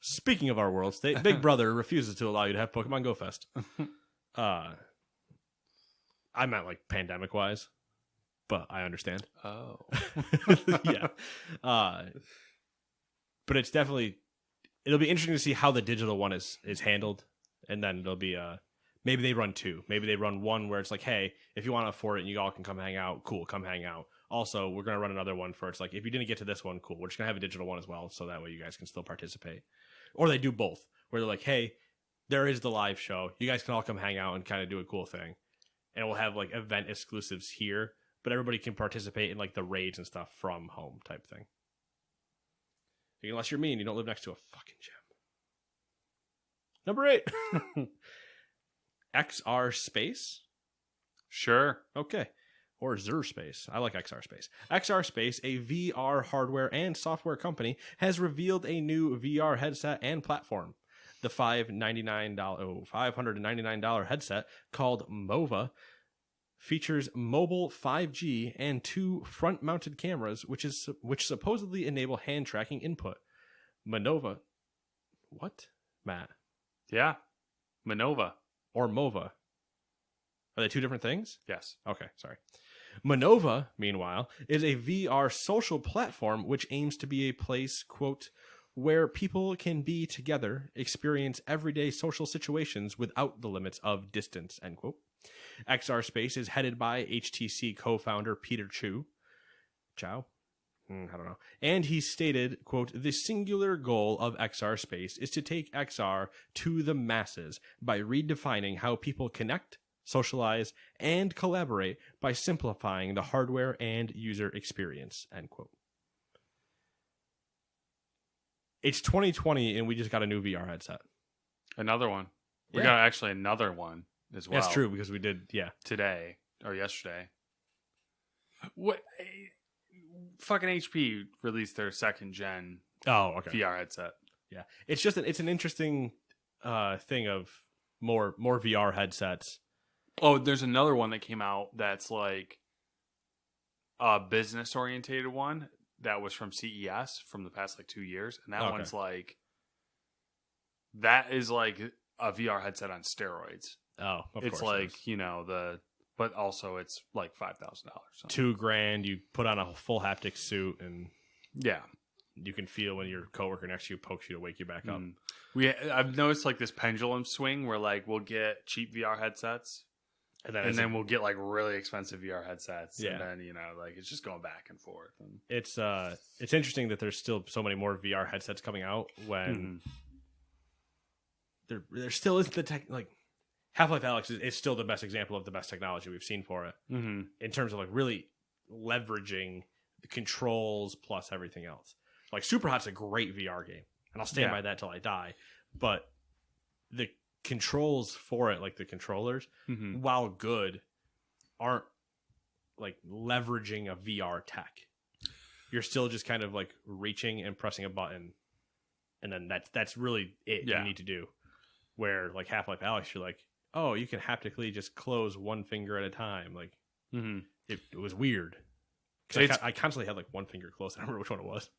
Speaking of our world state, Big Brother refuses to allow you to have Pokemon Go Fest. I meant like pandemic wise, but I understand. Oh. Yeah. But it's definitely, it'll be interesting to see how the digital one is handled. And then it'll be, maybe they run 2. Maybe they run 1 where it's like, hey, if you want to afford it and you all can come hang out, cool, come hang out. Also, we're going to run another one for it's like, if you didn't get to this one, cool. We're just going to have a digital one as well. So that way you guys can still participate. Or they do both, where they're like, hey, there is the live show. You guys can all come hang out and kind of do a cool thing. And we'll have like event exclusives here, but everybody can participate in like the raids and stuff from home type thing. Unless you're me and you don't live next to a fucking gym. Number 8. XR Space? Sure. Okay. Or Xur Space. I like XR Space. XR Space, a VR hardware and software company, has revealed a new VR headset and platform. The $599 headset called MOVA features mobile 5G and 2 front-mounted cameras, which supposedly enable hand tracking input. Manova. What? Matt. Yeah. Manova. Or MOVA. Are they 2 different things? Yes. Okay, sorry. Manova, meanwhile, is a VR social platform which aims to be a place, quote, where people can be together, experience everyday social situations without the limits of distance, end quote. XR Space is headed by HTC co-founder Peter Chow? I don't know. And he stated, quote, the singular goal of XR Space is to take XR to the masses by redefining how people connect, socialize, and collaborate by simplifying the hardware and user experience, end quote. It's 2020 and we just got a new VR headset. Another one. We Yeah. got actually another one as well. That's true because we did, yeah. Today or yesterday. What? Fucking HP released their 2nd gen Oh, okay. VR headset. Yeah. It's just it's an interesting thing of more VR headsets. Oh, there's another one that came out that's like a business orientated one that was from CES from the past like 2 years, and that Okay. one's like that is like a VR headset on steroids. Oh, of It's course. like but also it's like $5,000. $2,000. You put on a full haptic suit, and Yeah, you can feel when your coworker next to you pokes you to wake you back up. I've noticed like this pendulum swing where like we'll get cheap VR headsets, And and then we'll get like really expensive VR headsets, Yeah. and then like it's just going back and forth. And it's interesting that there's still so many more VR headsets coming out when there still isn't the tech. Like Half-Life Alyx is still the best example of the best technology we've seen for it in terms of like really leveraging the controls plus everything else. Like Superhot's a great VR game, and I'll stand by that till I die. But the controls for it, like the controllers, while good, aren't like leveraging a VR tech. You're still just kind of like reaching and pressing a button, and then that's really it you need to do. Where like Half-Life Alyx, you're like, oh, you can haptically just close one finger at a time. Like it was weird. Because I constantly had like one finger closed. I don't remember which one it was.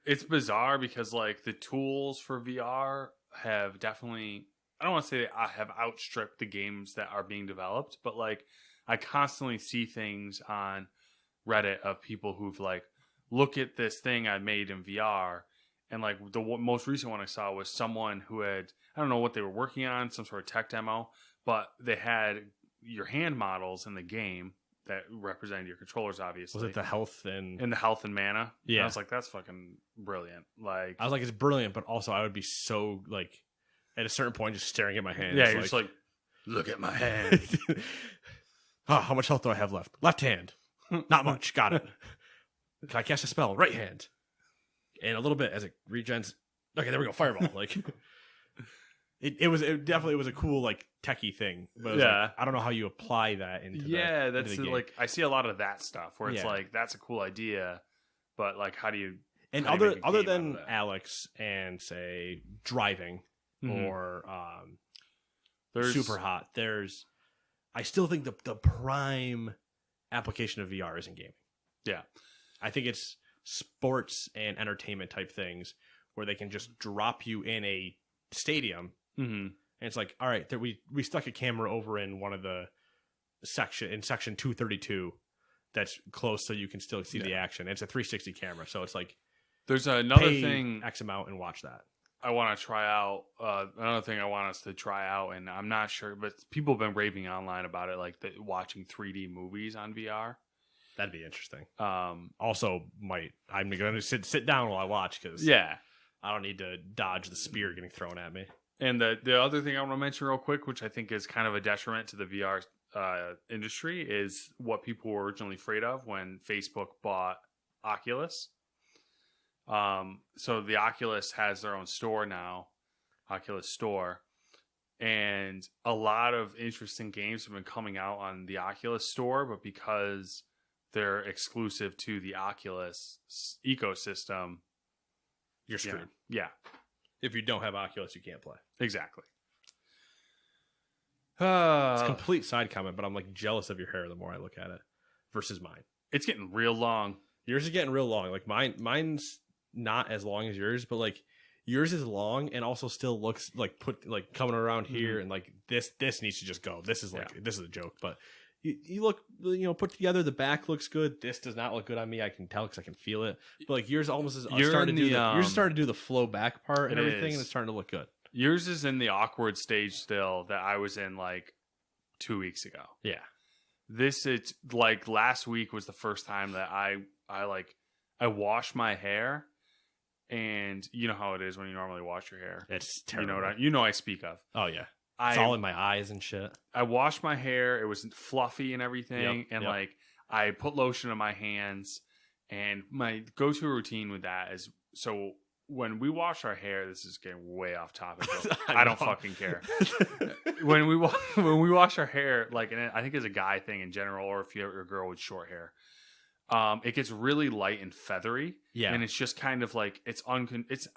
it's bizarre because like the tools for VR have definitely, I don't want to say they have outstripped the games that are being developed, but like I constantly see things on Reddit of people who've like, look at this thing I made in VR, And like the most recent one I saw was someone who had, I don't know what they were working on, some sort of tech demo, but they had your hand models in the game that represented your controllers, obviously. Was it the health and in the health and mana? Yeah. And I was like, that's fucking brilliant. Like, I was like, it's brilliant, but also I would be so like at a certain point just staring at my hands. yeah, you're just like, look at my hand. Oh, how much health do I have left? Left hand. Not much. Got it. Can I cast a spell? Right hand. And a little bit as it regens. Okay, there we go. Fireball. Like it definitely was a cool like techie thing. But it was Yeah. like, I don't know how you apply that into that's the game. like, I see a lot of that stuff where it's Yeah. like, that's a cool idea, but like, how do you And how do you other make a other game out of than that? Alex and say driving Mhm. or There's super hot, I still think the prime application of VR is in gaming. Yeah. I think it's sports and entertainment type things where they can just drop you in a stadium Mhm. and it's like, all right, we stuck a camera over in one of the section 232 that's close so you can still see the action. It's a 360 camera, so it's like There's another pay thing X amount and watch that. I want to try out. Another thing I want us to try out, and I'm not sure, but people have been raving online about it, like watching 3D movies on VR. That'd be interesting. Um, Also, I'm going to sit down while I watch because yeah. I don't need to dodge the spear getting thrown at me. And the other thing I want to mention real quick, which I think is kind of a detriment to the VR industry, is what people were originally afraid of when Facebook bought Oculus. So the Oculus has their own store now, Oculus Store, and a lot of interesting games have been coming out on the Oculus Store, but because they're exclusive to the Oculus ecosystem, You're screwed. Yeah, If you don't have Oculus, you can't play. exactly. It's a complete side comment, but I'm like jealous of your hair the more I look at it versus mine. It's getting real long. Yours is getting real long. Like mine's not as long as yours, but like yours is long and also still looks like coming around here and like this needs to just go. This is like this is a joke, but you look put together. The back looks good. This does not look good on me. I can tell because I can feel it. But like yours almost is You're starting to in do the, yours starting to do the flow back part and it everything, is. and it's starting to look good. Yours is in the awkward stage still that I was in like 2 weeks ago. Yeah. It's like last week was the first time that I washed my hair, and you know how it is when you normally wash your hair. It's terrible. You know what I speak of. Oh yeah. It's all in my eyes and shit. I washed my hair. It was fluffy and everything, Yep, and yep. like I put lotion on my hands. And my go-to routine with that is so when we wash our hair. This is getting way off topic. I don't fucking care. when we wash our hair, like, and I think it's a guy thing in general, or if you're a girl with short hair, it gets really light and feathery. Yeah. And it's just kind of like I don't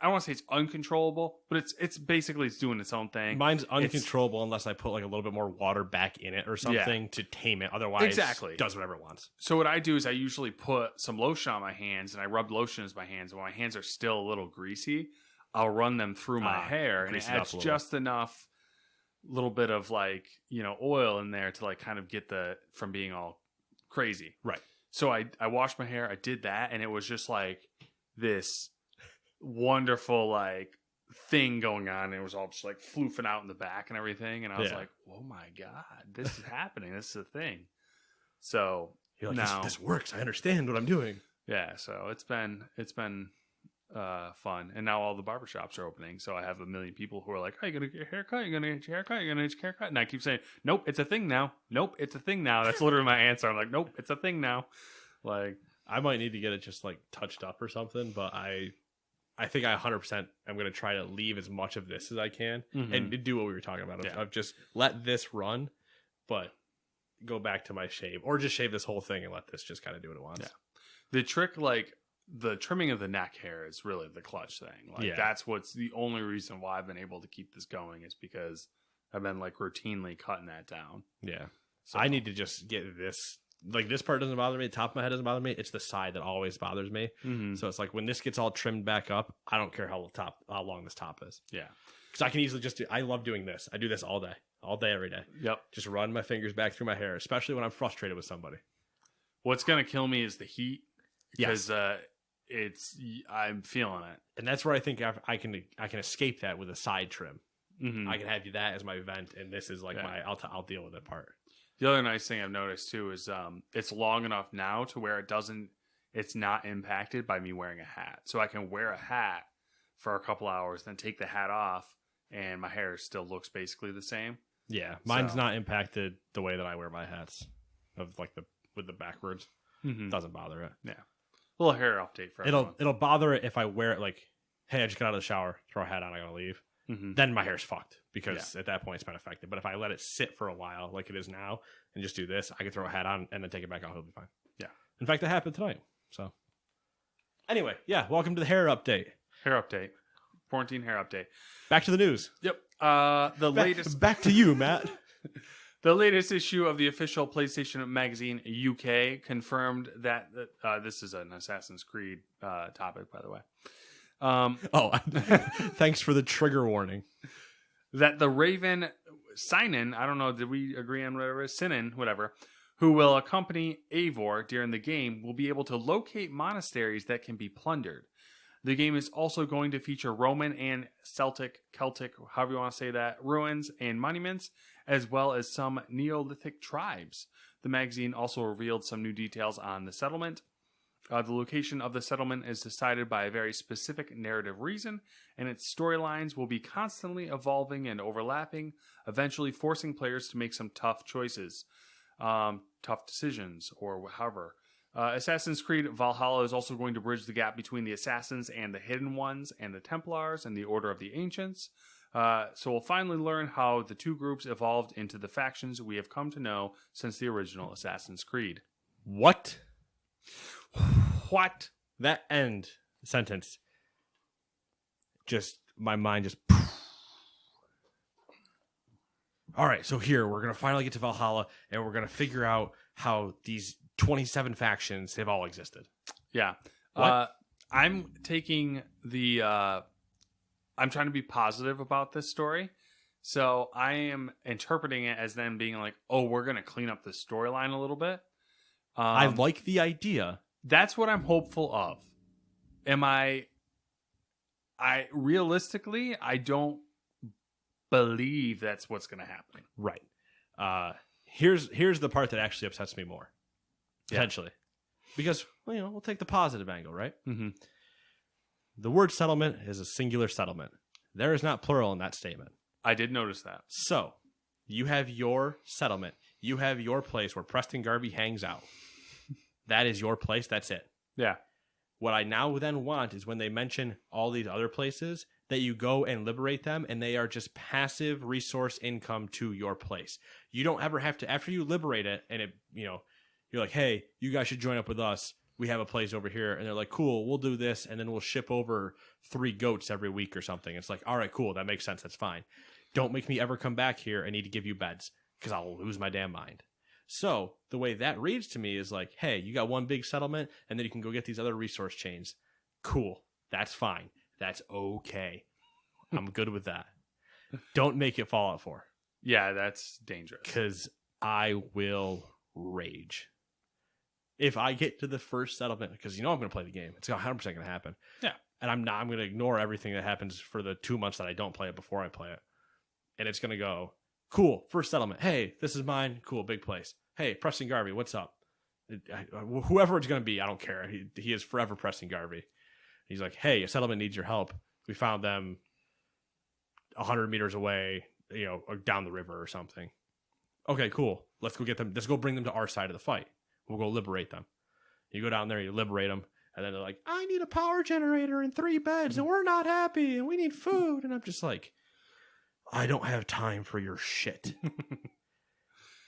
want to say it's uncontrollable, but it's basically doing its own thing. Mine's uncontrollable unless I put like a little bit more water back in it or something to tame it. Otherwise, Exactly. it does whatever it wants. So what I do is I usually put some lotion on my hands, and I rub lotion into my hands. And when my hands are still a little greasy, I'll run them through my hair, and it grease it up adds a little. just enough little bit of like oil in there to like kind of get from being all crazy. Right. So I washed my hair. I did that, and it was just like this wonderful like thing going on. It was all just like floofing out in the back and everything, and I was Yeah. like, "Oh my god, this is happening! This is a thing." So You're like, now, this works. I understand what I'm doing. yeah. So it's been fun, and now all the barbershops are opening. So I have a million people who are like, "Are you gonna get your haircut? You're gonna get your haircut? You're gonna get your haircut?" And I keep saying, "Nope, it's a thing now. Nope, it's a thing now." That's literally my answer. I'm like, "Nope, it's a thing now." Like, I might need to get it just like touched up or something, but I think I 100% am going to try to leave as much of this as I can and do what we were talking about. Yeah. Of just let this run, but go back to my shave or just shave this whole thing and let this just kind of do what it wants. Yeah. The trick, like the trimming of the neck hair, is really the clutch thing. Like that's what's the only reason why I've been able to keep this going is because I've been like routinely cutting that down. Yeah. So I need to just get this. Like this part doesn't bother me. The top of my head doesn't bother me. It's the side that always bothers me. So it's like when this gets all trimmed back up, I don't care how long this top is. Yeah. Because I can easily just I love doing this. I do this all day, every day. Yep. Just run my fingers back through my hair, especially when I'm frustrated with somebody. What's gonna kill me is the heat because I'm feeling it. And that's where I think I can escape that with a side trim. Mm-hmm. I can have you that as my event, and this is like I'll deal with it part. The other nice thing I've noticed too is it's long enough now to where it's not impacted by me wearing a hat. So I can wear a hat for a couple hours, then take the hat off, and my hair still looks basically the same. Yeah, mine's not impacted the way that I wear my hats, with the backwards. Mm-hmm. Doesn't bother it. Yeah, a little hair update for everyone. It'll bother it if I wear it like, hey, I just got out of the shower, throw a hat on, I gotta leave. Mm-hmm. Then my hair's fucked because at that point it's been affected. But if I let it sit for a while, like it is now, and just do this, I can throw a hat on and then take it back off. It'll be fine. Yeah. In fact, that happened tonight. So anyway, yeah. Welcome to the hair update. Hair update. Quarantine hair update. Back to the news. Yep. Latest. Back to you, Matt. The latest issue of the official PlayStation Magazine UK confirmed that this is an Assassin's Creed topic, by the way. Thanks for the trigger warning. That the Raven Synan, I don't know, did we agree on whatever it is? Synan, whatever, who will accompany Eivor during the game, will be able to locate monasteries that can be plundered. The game is also going to feature Roman and Celtic, however you want to say that, ruins and monuments, as well as some Neolithic tribes. The magazine also revealed some new details on the settlement. The location of the settlement is decided by a very specific narrative reason, and its storylines will be constantly evolving and overlapping, eventually forcing players to make some tough choices, tough decisions, or however. Assassin's Creed Valhalla is also going to bridge the gap between the Assassins and the Hidden Ones and the Templars and the Order of the Ancients. So we'll finally learn how the two groups evolved into the factions we have come to know since the original Assassin's Creed. What? That end sentence, just my mind just. All right, so here we're gonna finally get to Valhalla, and we're gonna figure out how these 27 factions have all existed. Yeah, I'm taking the. I'm trying to be positive about this story, so I am interpreting it as them being like, "Oh, we're gonna clean up the storyline a little bit." I like the idea. That's what I'm hopeful of. I realistically, I don't believe that's what's going to happen. Right. Here's the part that actually upsets me more. Potentially. Because, we'll take the positive angle, right? Mm-hmm. The word settlement is a singular settlement. There is not plural in that statement. I did notice that. So, you have your settlement. You have your place where Preston Garvey hangs out. That is your place. That's it. Yeah. What I now then want is when they mention all these other places, that you go and liberate them, and they are just passive resource income to your place. You don't ever have to, after you liberate it, and you're like, hey, you guys should join up with us. We have a place over here. And they're like, cool, we'll do this, and then we'll ship over 3 goats every week or something. It's like, all right, cool, that makes sense. That's fine. Don't make me ever come back here and need to give you beds, because I'll lose my damn mind. So the way that reads to me is like, hey, you got one big settlement, and then you can go get these other resource chains. Cool. That's fine. That's okay. I'm good with that. Don't make it Fallout 4. Yeah, that's dangerous. Because I will rage. If I get to the first settlement, because I'm going to play the game. It's 100% going to happen. Yeah. And I'm going to ignore everything that happens for the 2 months that I don't play it before I play it. And it's going to go, cool, first settlement. Hey, this is mine. Cool, big place. Hey, Preston Garvey, what's up? Whoever it's going to be, I don't care. He is forever Preston Garvey. He's like, hey, a settlement needs your help. We found them 100 meters away, or down the river or something. Okay, cool. Let's go get them. Let's go bring them to our side of the fight. We'll go liberate them. You go down there, you liberate them, and then they're like, I need a power generator and 3 beds, and we're not happy, and we need food. And I'm just like, I don't have time for your shit.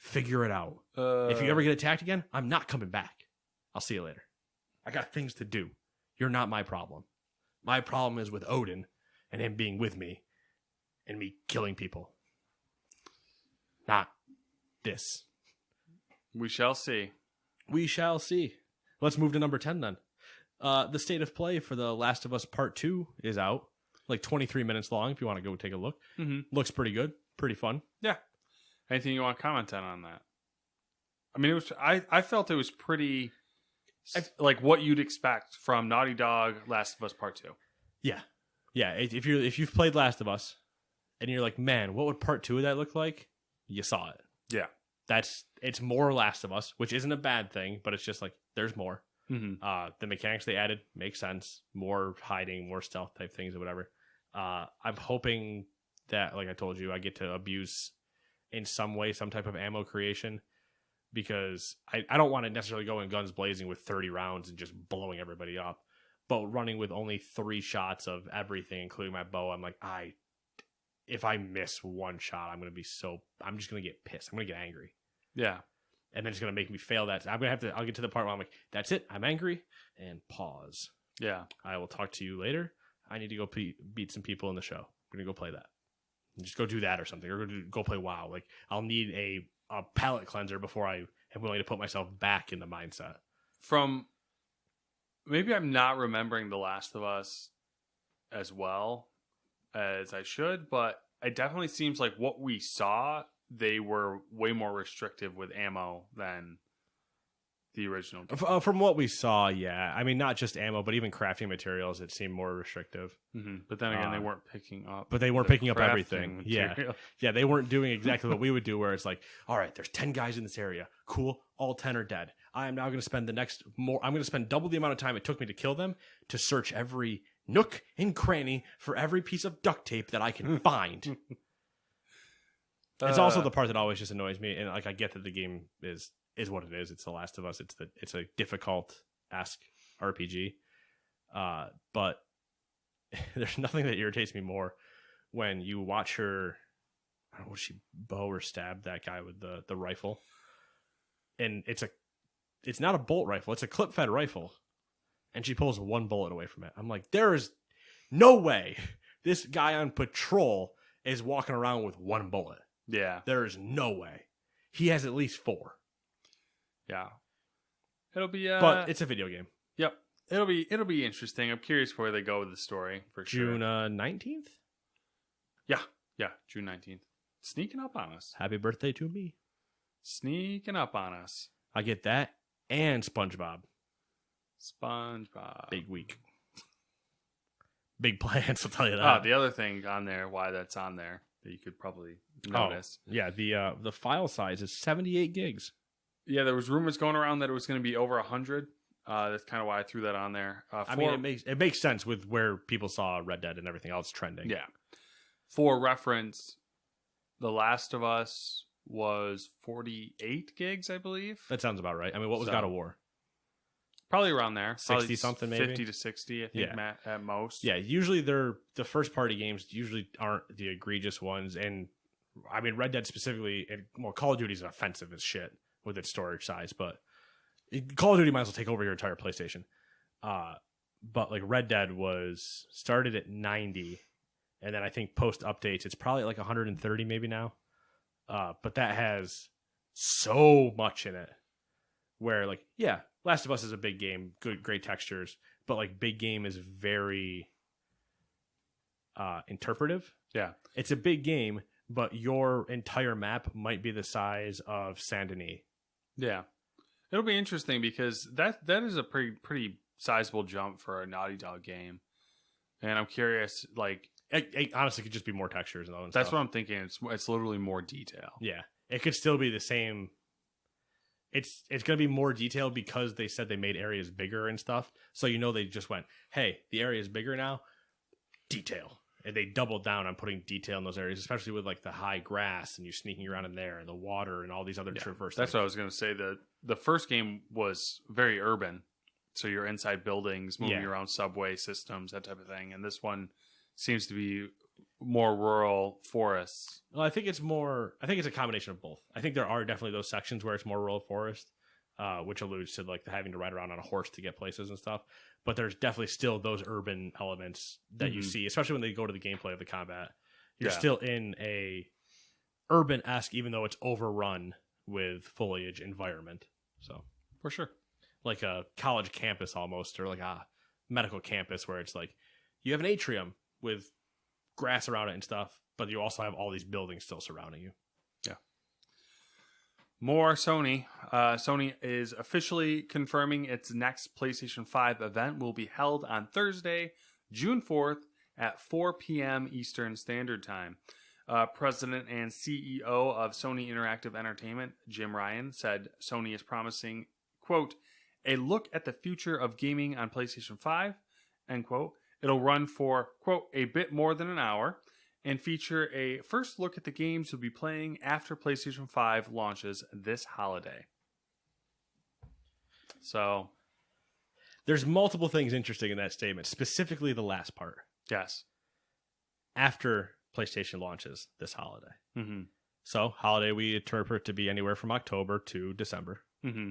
Figure it out. If you ever get attacked again, I'm not coming back. I'll see you later. I got things to do. You're not my problem. My problem is with Odin and him being with me and me killing people. Not this. We shall see. We shall see. Let's move to number 10 then. The state of play for The Last of Us Part 2 is out. Like 23 minutes long if you want to go take a look. Mm-hmm. Looks pretty good. Pretty fun. Yeah. Anything you want to comment on that? I mean, I felt it was pretty Like what you'd expect from Naughty Dog Last of Us Part 2. Yeah. If you've played Last of Us and you're like, man, what would part 2 of that look like? You saw it. Yeah. It's more Last of Us, which isn't a bad thing, but it's just like there's more. Mm-hmm. The mechanics they added make sense. More hiding, more stealth type things or whatever. I'm hoping that, like I told you, I get to abuse in some way some type of ammo creation, because I don't want to necessarily go in guns blazing with 30 rounds and just blowing everybody up, but running with only 3 shots of everything, including my bow. I'm like, if I miss one shot, I'm just going to get pissed. I'm going to get angry. Yeah. And then it's going to make me fail that. I'll get to the part where I'm like, that's it. I'm angry, and pause. Yeah. I will talk to you later. I need to go beat some people in the show. I'm going to go play that. And just go do that or something, or go play WoW. Like, I'll need a palate cleanser before I am willing to put myself back in the mindset. Maybe I'm not remembering The Last of Us as well as I should, but it definitely seems like what we saw, they were way more restrictive with ammo than the original game. From what we saw, yeah. I mean, not just ammo, but even crafting materials, it seemed more restrictive. Mm-hmm. But then again, they weren't picking up. But they weren't picking up everything. Material. Yeah, they weren't doing exactly what we would do, where it's like, all right, there's 10 guys in this area. Cool. All 10 are dead. I am now going to spend I'm going to spend double the amount of time it took me to kill them to search every nook and cranny for every piece of duct tape that I can find. It's also the part that always just annoys me. And like, I get that the game is what it is. It's The Last of Us. It's a difficult-esque RPG. But there's nothing that irritates me more when you watch her, I don't know, she bow or stab that guy with the rifle. And it's not a bolt rifle, it's a clip-fed rifle. And she pulls one bullet away from it. I'm like, there is no way this guy on patrol is walking around with one bullet. Yeah. There is no way. He has at least 4. Yeah. It'll be but it's a video game. Yep. It'll be interesting. I'm curious where they go with the story for sure. June 19th? Yeah. June 19th. Sneaking up on us. Happy birthday to me. Sneaking up on us. I get that and SpongeBob. Big week. Big plans, I'll tell you that. Oh, the other thing on there, why that's on there that you could probably notice. Yeah, the file size is 78 gigs. Yeah, there was rumors going around that it was going to be over 100. That's kind of why I threw that on there. I mean, it makes sense with where people saw Red Dead and everything else trending. Yeah. For reference, The Last of Us was 48 gigs, I believe. That sounds about right. I mean, what was God of War? Probably around there. 60 something, maybe? 50 to 60, I think, at most. Yeah, usually the first party games usually aren't the egregious ones. And I mean, Red Dead specifically, Call of Duty is offensive as shit with its storage size, but Call of Duty might as well take over your entire PlayStation. But like Red Dead was started at 90, and then I think post updates it's probably like 130 maybe now. But that has so much in it where, like, yeah, Last of Us is a big game, great textures, but like big game is very interpretive. Yeah. It's a big game, but your entire map might be the size of Saint Denis. Yeah. It'll be interesting because that is a pretty sizable jump for a Naughty Dog game. And I'm curious, like, it honestly could just be more textures and all that that's stuff. what I'm thinking. It's literally more detail. Yeah. It could still be the same. It's going to be more detailed because they said they made areas bigger and stuff. So they just went, hey, the area is bigger now. Detail. And they doubled down on putting detail in those areas, especially with like the high grass and you sneaking around in there and the water and all these other traverse. That's what I was going to say. The first game was very urban. So you're inside buildings, moving around subway systems, that type of thing. And this one seems to be more rural forests. Well, I think it's a combination of both. I think there are definitely those sections where it's more rural forest, which alludes to like the having to ride around on a horse to get places and stuff. But there's definitely still those urban elements that you see, especially when they go to the gameplay of the combat. You're still in a urban-esque, even though it's overrun with foliage environment. So for sure. Like a college campus almost, or like a medical campus where it's like you have an atrium with grass around it and stuff, but you also have all these buildings still surrounding you. Yeah. More Sony. Sony is officially confirming its next PlayStation 5 event will be held on Thursday, June 4th at 4 p.m. Eastern Standard Time. President and CEO of Sony Interactive Entertainment, Jim Ryan, said Sony is promising, quote, a look at the future of gaming on PlayStation 5, end quote. It'll run for, quote, a bit more than an hour and feature a first look at the games you'll be playing after PlayStation 5 launches this holiday. So, there's multiple things interesting in that statement, specifically the last part. yes. After PlayStation launches this holiday. Mm-hmm. So, holiday we interpret to be anywhere from October to December. Mm-hmm.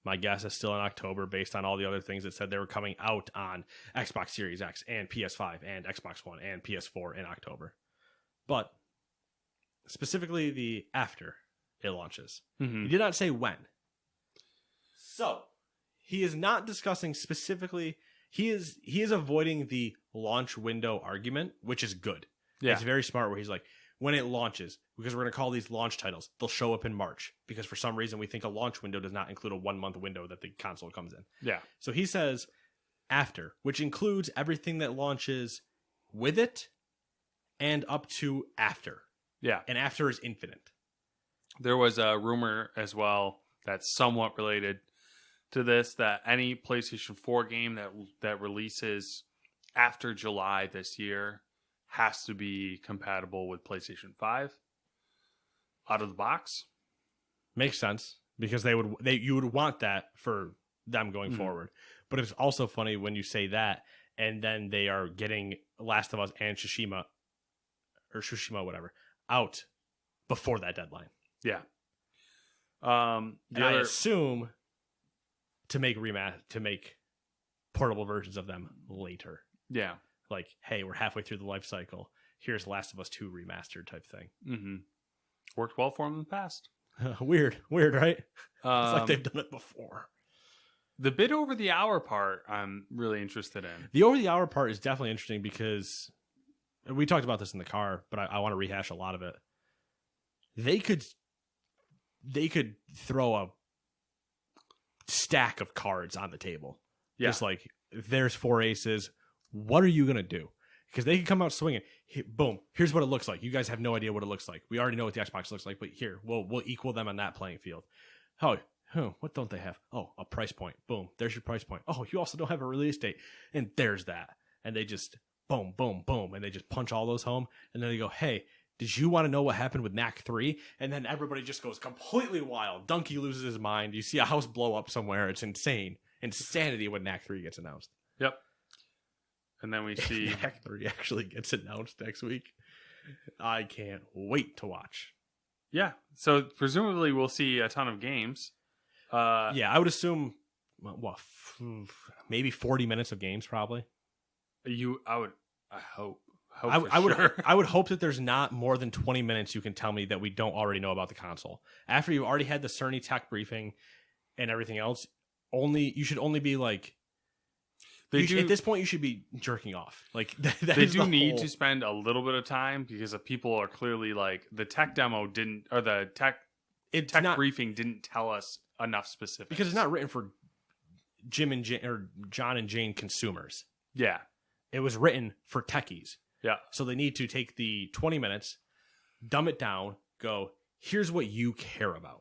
My guess is still in October based on all the other things that said they were coming out on Xbox Series X and PS5 and Xbox One and PS4 in October. But specifically the after it launches. Mm-hmm. He did not say when. So, he is not discussing specifically. He is avoiding the launch window argument, which is good. Yeah. It's very smart where he's like, when it launches, because we're going to call these launch titles, they'll show up in March because for some reason we think a launch window does not include a 1 month window that the console comes in. Yeah. So he says after, which includes everything that launches with it and up to after. Yeah. And after is infinite. There was a rumor as well that's somewhat related to this that any PlayStation 4 game that releases after July this year has to be compatible with PlayStation 5 out of the box. Makes sense because you would want that for them going forward. But it's also funny when you say that and then they are getting Last of Us and Tsushima whatever out before that deadline. Yeah. I assume to make portable versions of them later. Yeah. Like, hey, we're halfway through the life cycle. Here's Last of Us 2 remastered type thing. Mm-hmm. Worked well for them in the past. Weird, right? It's like they've done it before. The bit over the hour part, I'm really interested in. The over the hour part is definitely interesting because we talked about this in the car, but I want to rehash a lot of it. They could throw a stack of cards on the table. Yeah. Just like, there's 4 aces. What are you going to do? Because they can come out swinging. Boom. Here's what it looks like. You guys have no idea what it looks like. We already know what the Xbox looks like, but here, we'll equal them on that playing field. Oh, what don't they have? Oh, a price point. Boom. There's your price point. Oh, you also don't have a release date. And there's that. And they just boom, boom, boom. And they just punch all those home. And then they go, hey, did you want to know what happened with Knack 3? And then everybody just goes completely wild. Donkey loses his mind. You see a house blow up somewhere. It's insane. Insanity when Knack 3 gets announced. Yep. And then we see Knack 3 actually gets announced next week. I can't wait to watch. Yeah. So presumably we'll see a ton of games. Yeah, I would assume maybe 40 minutes of games probably. I hope. I would hope that there's not more than 20 minutes you can tell me that we don't already know about the console. After you already had the Cerny tech briefing and everything else, you should only be like at this point you should be jerking off. Like they do need to spend a little bit of time because people are clearly like the tech demo didn't, or the tech briefing didn't tell us enough specifics because it's not written for Jim and Jane or John and Jane consumers. Yeah, it was written for techies. Yeah, so they need to take the 20 minutes, dumb it down, go, here's what you care about.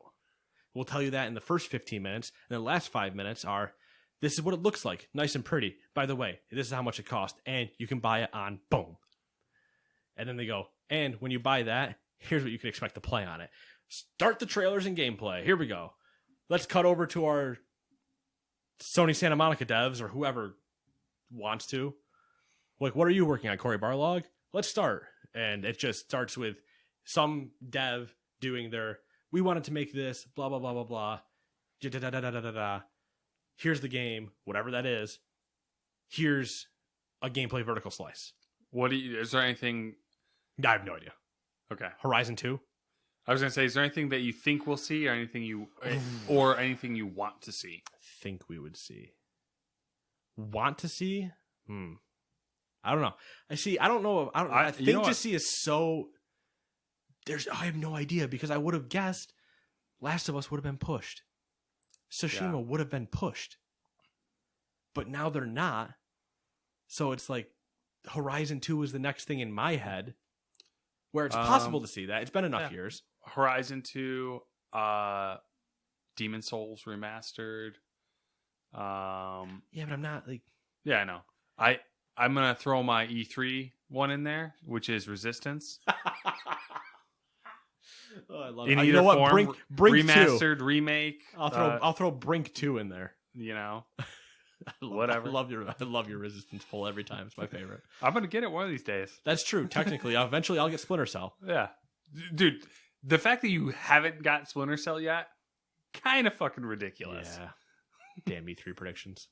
We'll tell you that in the first 15 minutes, and the last 5 minutes are, this is what it looks like, nice and pretty. By the way, this is how much it costs, and you can buy it on boom. And then they go, and when you buy that, here's what you can expect to play on it. Start the trailers and gameplay. Here we go. Let's cut over to our Sony Santa Monica devs or whoever wants to. Like, what are you working on, Cory Barlog? Let's start. And it just starts with some dev doing their, we wanted to make this, blah, blah, blah, blah, blah. Da-da-da-da-da-da-da. Here's the game, whatever that is. Here's a gameplay vertical slice. Is there anything? I have no idea. Okay. Horizon 2? I was going to say, is there anything that you think we'll see or anything you want to see? Think we would see. Want to see? I don't know. I don't know. I think to see is so. I have no idea because I would have guessed Last of Us would have been pushed. Tsushima would have been pushed. But now they're not. So it's like Horizon 2 is the next thing in my head where it's possible to see that. It's been enough years. Horizon 2, Demon Souls remastered. Yeah, but I'm not like... Yeah, I know. I'm going to throw my E3 one in there, which is Resistance. Oh, I love in it. either You know what? form, Brink remastered, 2. remake. I'll throw Brink 2 in there. You know, Whatever. I love your Resistance pull every time. It's my favorite. I'm going to get it one of these days. That's true. Technically, eventually I'll get Splinter Cell. Yeah. Dude, the fact that you haven't got Splinter Cell yet, kind of fucking ridiculous. Yeah. Damn E3 predictions.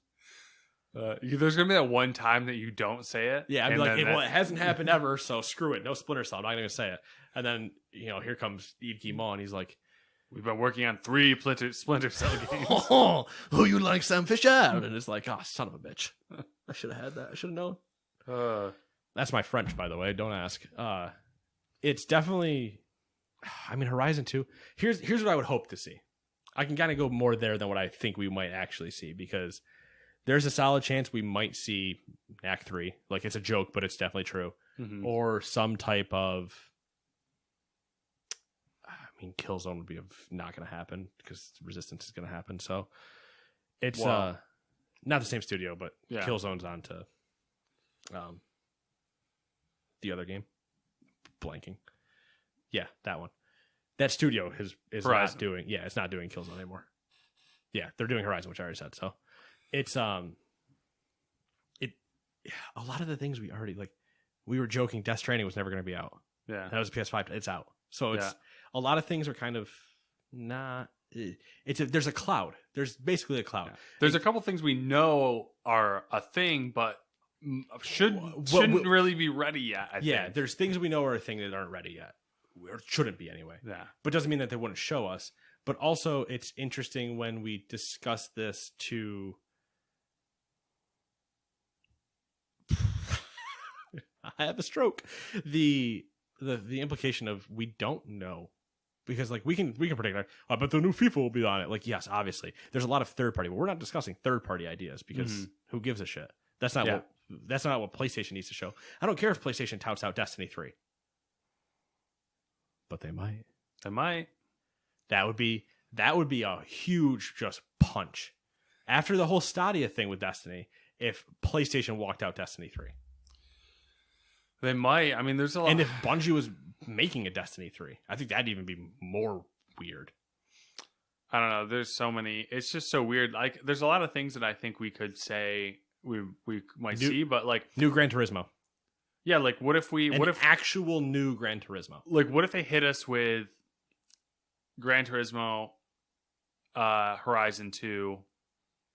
There's going to be that one time that you don't say it. Yeah, I'd be and like, then well, it hasn't happened ever, so screw it. No Splinter Cell. I'm not going to say it. And then, here comes Yves Guillemot, and he's like, we've been working on 3 Splinter Cell games. oh, who you like, Sam Fisher? And it's like, oh, son of a bitch. I should have had that. I should have known. That's my French, by the way. Don't ask. It's definitely, Horizon 2. Here's what I would hope to see. I can kind of go more there than what I think we might actually see, because there's a solid chance we might see Act 3. Like, it's a joke, but it's definitely true. Mm-hmm. Or some type of... Killzone would be not going to happen, because Resistance is going to happen. So, it's not the same studio, but Killzone's on to the other game. Blanking. Yeah, that one. That studio is not doing... Yeah, it's not doing Killzone anymore. Yeah, they're doing Horizon, which I already said. So, it's a lot of the things we already like. We were joking Death Stranding was never going to be out. Yeah, that was a PS5. It's out. So it's a lot of things are kind of not. There's a cloud. There's basically a cloud. Yeah. There's a couple things we know are a thing, but shouldn't really be ready yet. I think. There's things we know are a thing that aren't ready yet, or shouldn't be anyway. Yeah, but doesn't mean that they wouldn't show us. But also, it's interesting when we discuss this to... I have a stroke. The implication of we don't know. Because like we can predict, but the new FIFA will be on it. Like, yes, obviously. There's a lot of third party, but we're not discussing third party ideas because who gives a shit? That's not what PlayStation needs to show. I don't care if PlayStation touts out Destiny 3. But they might. They might. That would be a huge just punch. After the whole Stadia thing with Destiny, if PlayStation walked out Destiny 3. They might. There's a lot. And if Bungie was making a Destiny 3, I think that'd even be more weird. I don't know. There's so many. It's just so weird. Like, there's a lot of things that I think we could say we might see, but like new Gran Turismo. Yeah, like what if actual new Gran Turismo? Like, what if they hit us with Gran Turismo, Horizon 2,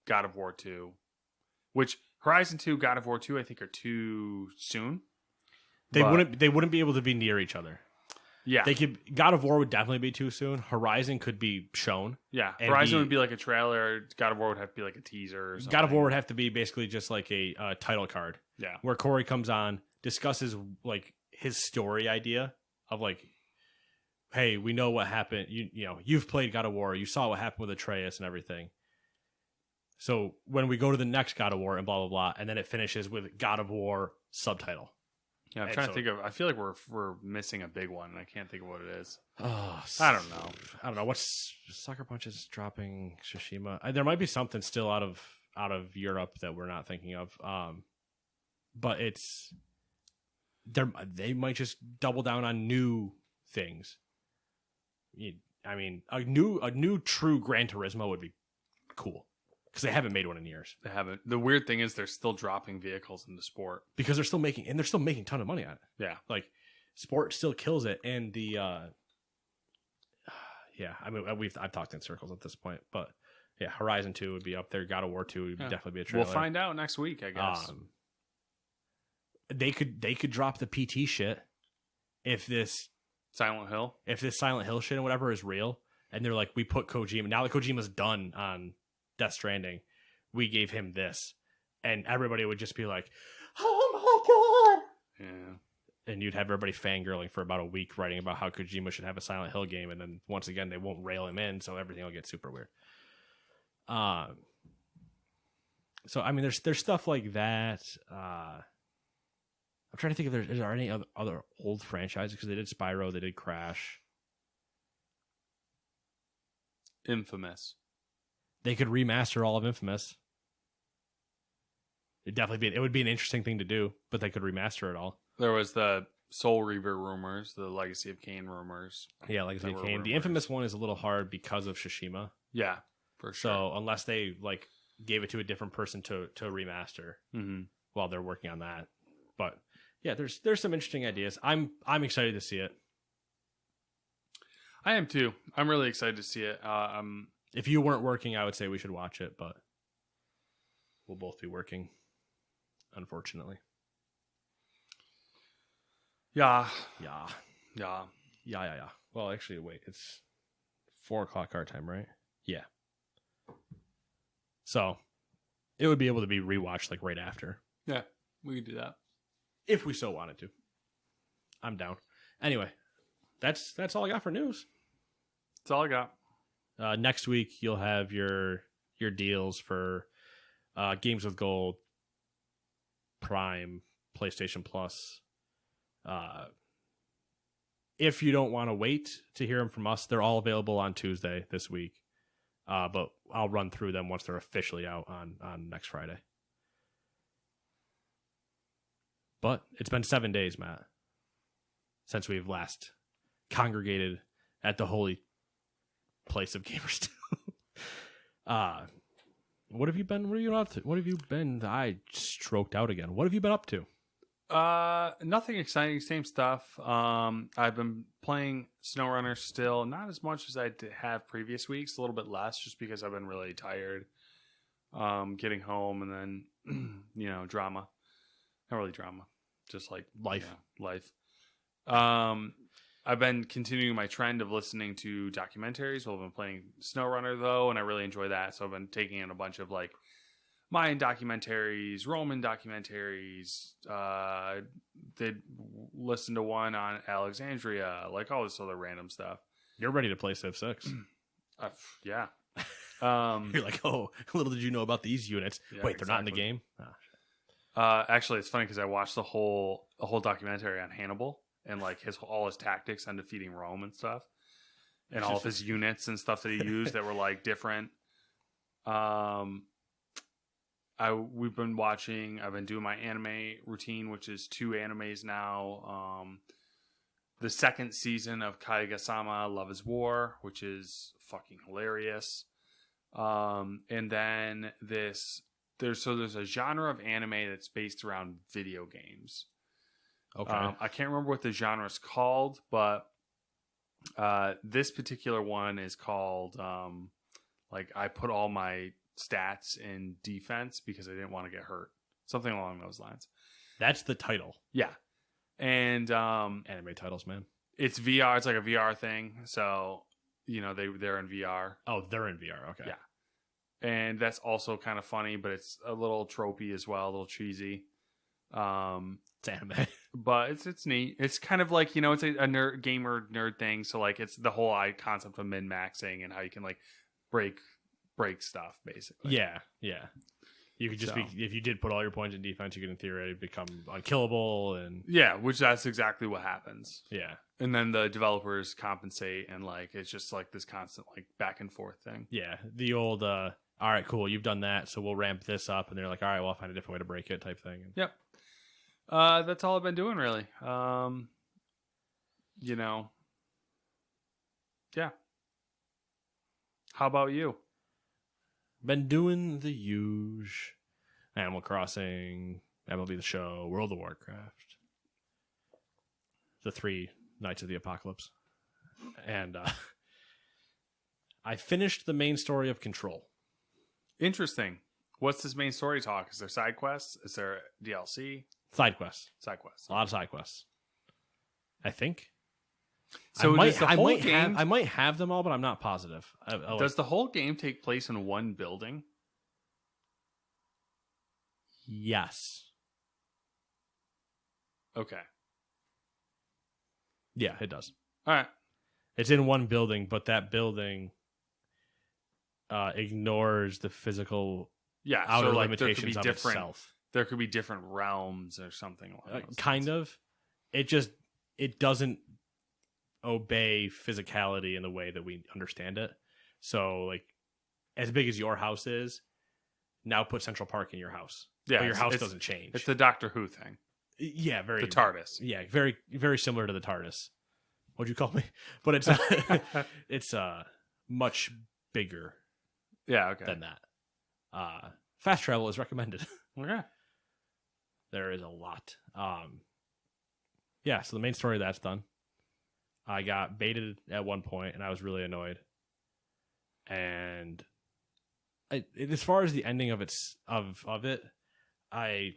God of War 2, which Horizon 2, God of War 2, I think are too soon. They wouldn't be able to be near each other. Yeah. God of War would definitely be too soon. Horizon could be shown. Yeah. Horizon would be like a trailer. God of War would have to be like a teaser or something. God of War would have to be basically just like a title card. Yeah. Where Corey comes on, discusses like his story idea of like, hey, we know what happened. You've played God of War. You saw what happened with Atreus and everything. So when we go to the next God of War and blah, blah, blah, and then it finishes with God of War subtitle. Yeah, I'm trying to think of... I feel like we're missing a big one, and I can't think of what it is. Oh, I don't know. What's Sucker Punch is dropping Tsushima. There might be something still out of Europe that we're not thinking of. But it's... They might just double down on new things. A new true Gran Turismo would be cool. Because they haven't made one in years. They haven't. The weird thing is they're still dropping vehicles into sport. Because they're still making a ton of money on it. Yeah. Like, sport still kills it. And the, I've talked in circles at this point. But, yeah, Horizon 2 would be up there. God of War 2 would definitely be a trailer. We'll find out next week, I guess. They could drop the PT shit if this Silent Hill shit and whatever is real. And they're like, we put Kojima. Now that Kojima's done on Death Stranding, we gave him this, and everybody would just be like, "Oh my god!" Yeah, and you'd have everybody fangirling for about a week, writing about how Kojima should have a Silent Hill game, and then once again they won't rail him in, so everything will get super weird. So I mean, there's stuff like that. I'm trying to think if there are any other old franchises, because they did Spyro, they did Crash. Infamous. They could remaster all of Infamous. It would be an interesting thing to do, but they could remaster it all. There was the Soul Reaver rumors, the Legacy of Kain rumors. Yeah, Legacy of Kain. The Infamous one is a little hard because of Tsushima. Yeah, for sure. So unless they like gave it to a different person to remaster while they're working on that, but yeah, there's some interesting ideas. I'm excited to see it. I am too. I'm really excited to see it. If you weren't working, I would say we should watch it, but we'll both be working, unfortunately. Yeah. Well, actually, wait. It's 4:00 our time, right? Yeah. So it would be able to be rewatched like right after. Yeah, we could do that if we so wanted to. I'm down. Anyway, that's all I got for news. That's all I got. Next week you'll have your deals for Games with Gold, Prime, PlayStation Plus. If you don't want to wait to hear them from us, they're all available on Tuesday this week. But I'll run through them once they're officially out on next Friday. But it's been 7 days, Matt, since we've last congregated at the holy place of Gamers 2. What have you been? What have you up to? What have you been? I stroked out again. What have you been up to? Nothing exciting. Same stuff. I've been playing SnowRunner still, not as much as I have previous weeks. A little bit less, just because I've been really tired. Getting home and then drama. Not really drama, just like life. Life. I've been continuing my trend of listening to documentaries. Well, I've been playing SnowRunner though, and I really enjoy that. So I've been taking in a bunch of like Mayan documentaries, Roman documentaries. Did listen to one on Alexandria, like all this other random stuff. You're ready to play Civ 6. Yeah. You're like, oh, little did you know about these units. Yeah, wait, they're not in the game? Actually, it's funny because I watched a whole documentary on Hannibal and like all his tactics on defeating Rome and stuff, and all of his units and stuff that he used that were like different. We've been watching. I've been doing my anime routine, which is 2 animes now. The second season of Kaiga-sama: Love is War, which is fucking hilarious. And then there's a genre of anime that's based around video games. Okay. I can't remember what the genre is called, but this particular one is called like I put all my stats in defense because I didn't want to get hurt. Something along those lines. That's the title. Yeah. And anime titles, man. It's VR. It's like a VR thing. So, they're in VR. Oh, they're in VR. Okay. Yeah. And that's also kind of funny, but it's a little tropey as well, a little cheesy. It's anime. But it's neat. It's kind of like, it's a gamer nerd thing. So like it's the whole concept of min-maxing and how you can like break stuff basically. Yeah. You could just if you did put all your points in defense, you could in theory become unkillable and yeah, which that's exactly what happens. Yeah. And then the developers compensate and like it's just like this constant like back and forth thing. Yeah. The old all right, cool, you've done that, so we'll ramp this up, and they're like, all right, well, I'll find a different way to break it type thing. Yep. That's all I've been doing really. Yeah. How about you? Been doing the huge Animal Crossing, MLB The Show, World of Warcraft, the 3 Knights of the Apocalypse, and I finished the main story of Control. Interesting. What's this main story talk? Is there side quests? Is there DLC? Side quests. Side quests. A lot of side quests. I think. So I might have them all, but I'm not positive. Does the whole game take place in one building? Yes. Okay. Yeah, it does. All right. It's in one building, but that building ignores the physical Yeah. outer so like there could limitations be of different. itself. There could be different realms or something like that. Kind of. It doesn't obey physicality in the way that we understand it. So, like, as big as your house is, now put Central Park in your house. Yeah. But your house doesn't change. It's the Doctor Who thing. Yeah, very. The TARDIS. Yeah, very, very similar to the TARDIS. What'd you call me? But it's it's much bigger Yeah. Okay. than that. Fast travel is recommended. Okay. There is a lot. Yeah, so the main story of that's done. I got baited at one point, and I was really annoyed. And as far as the ending of it, I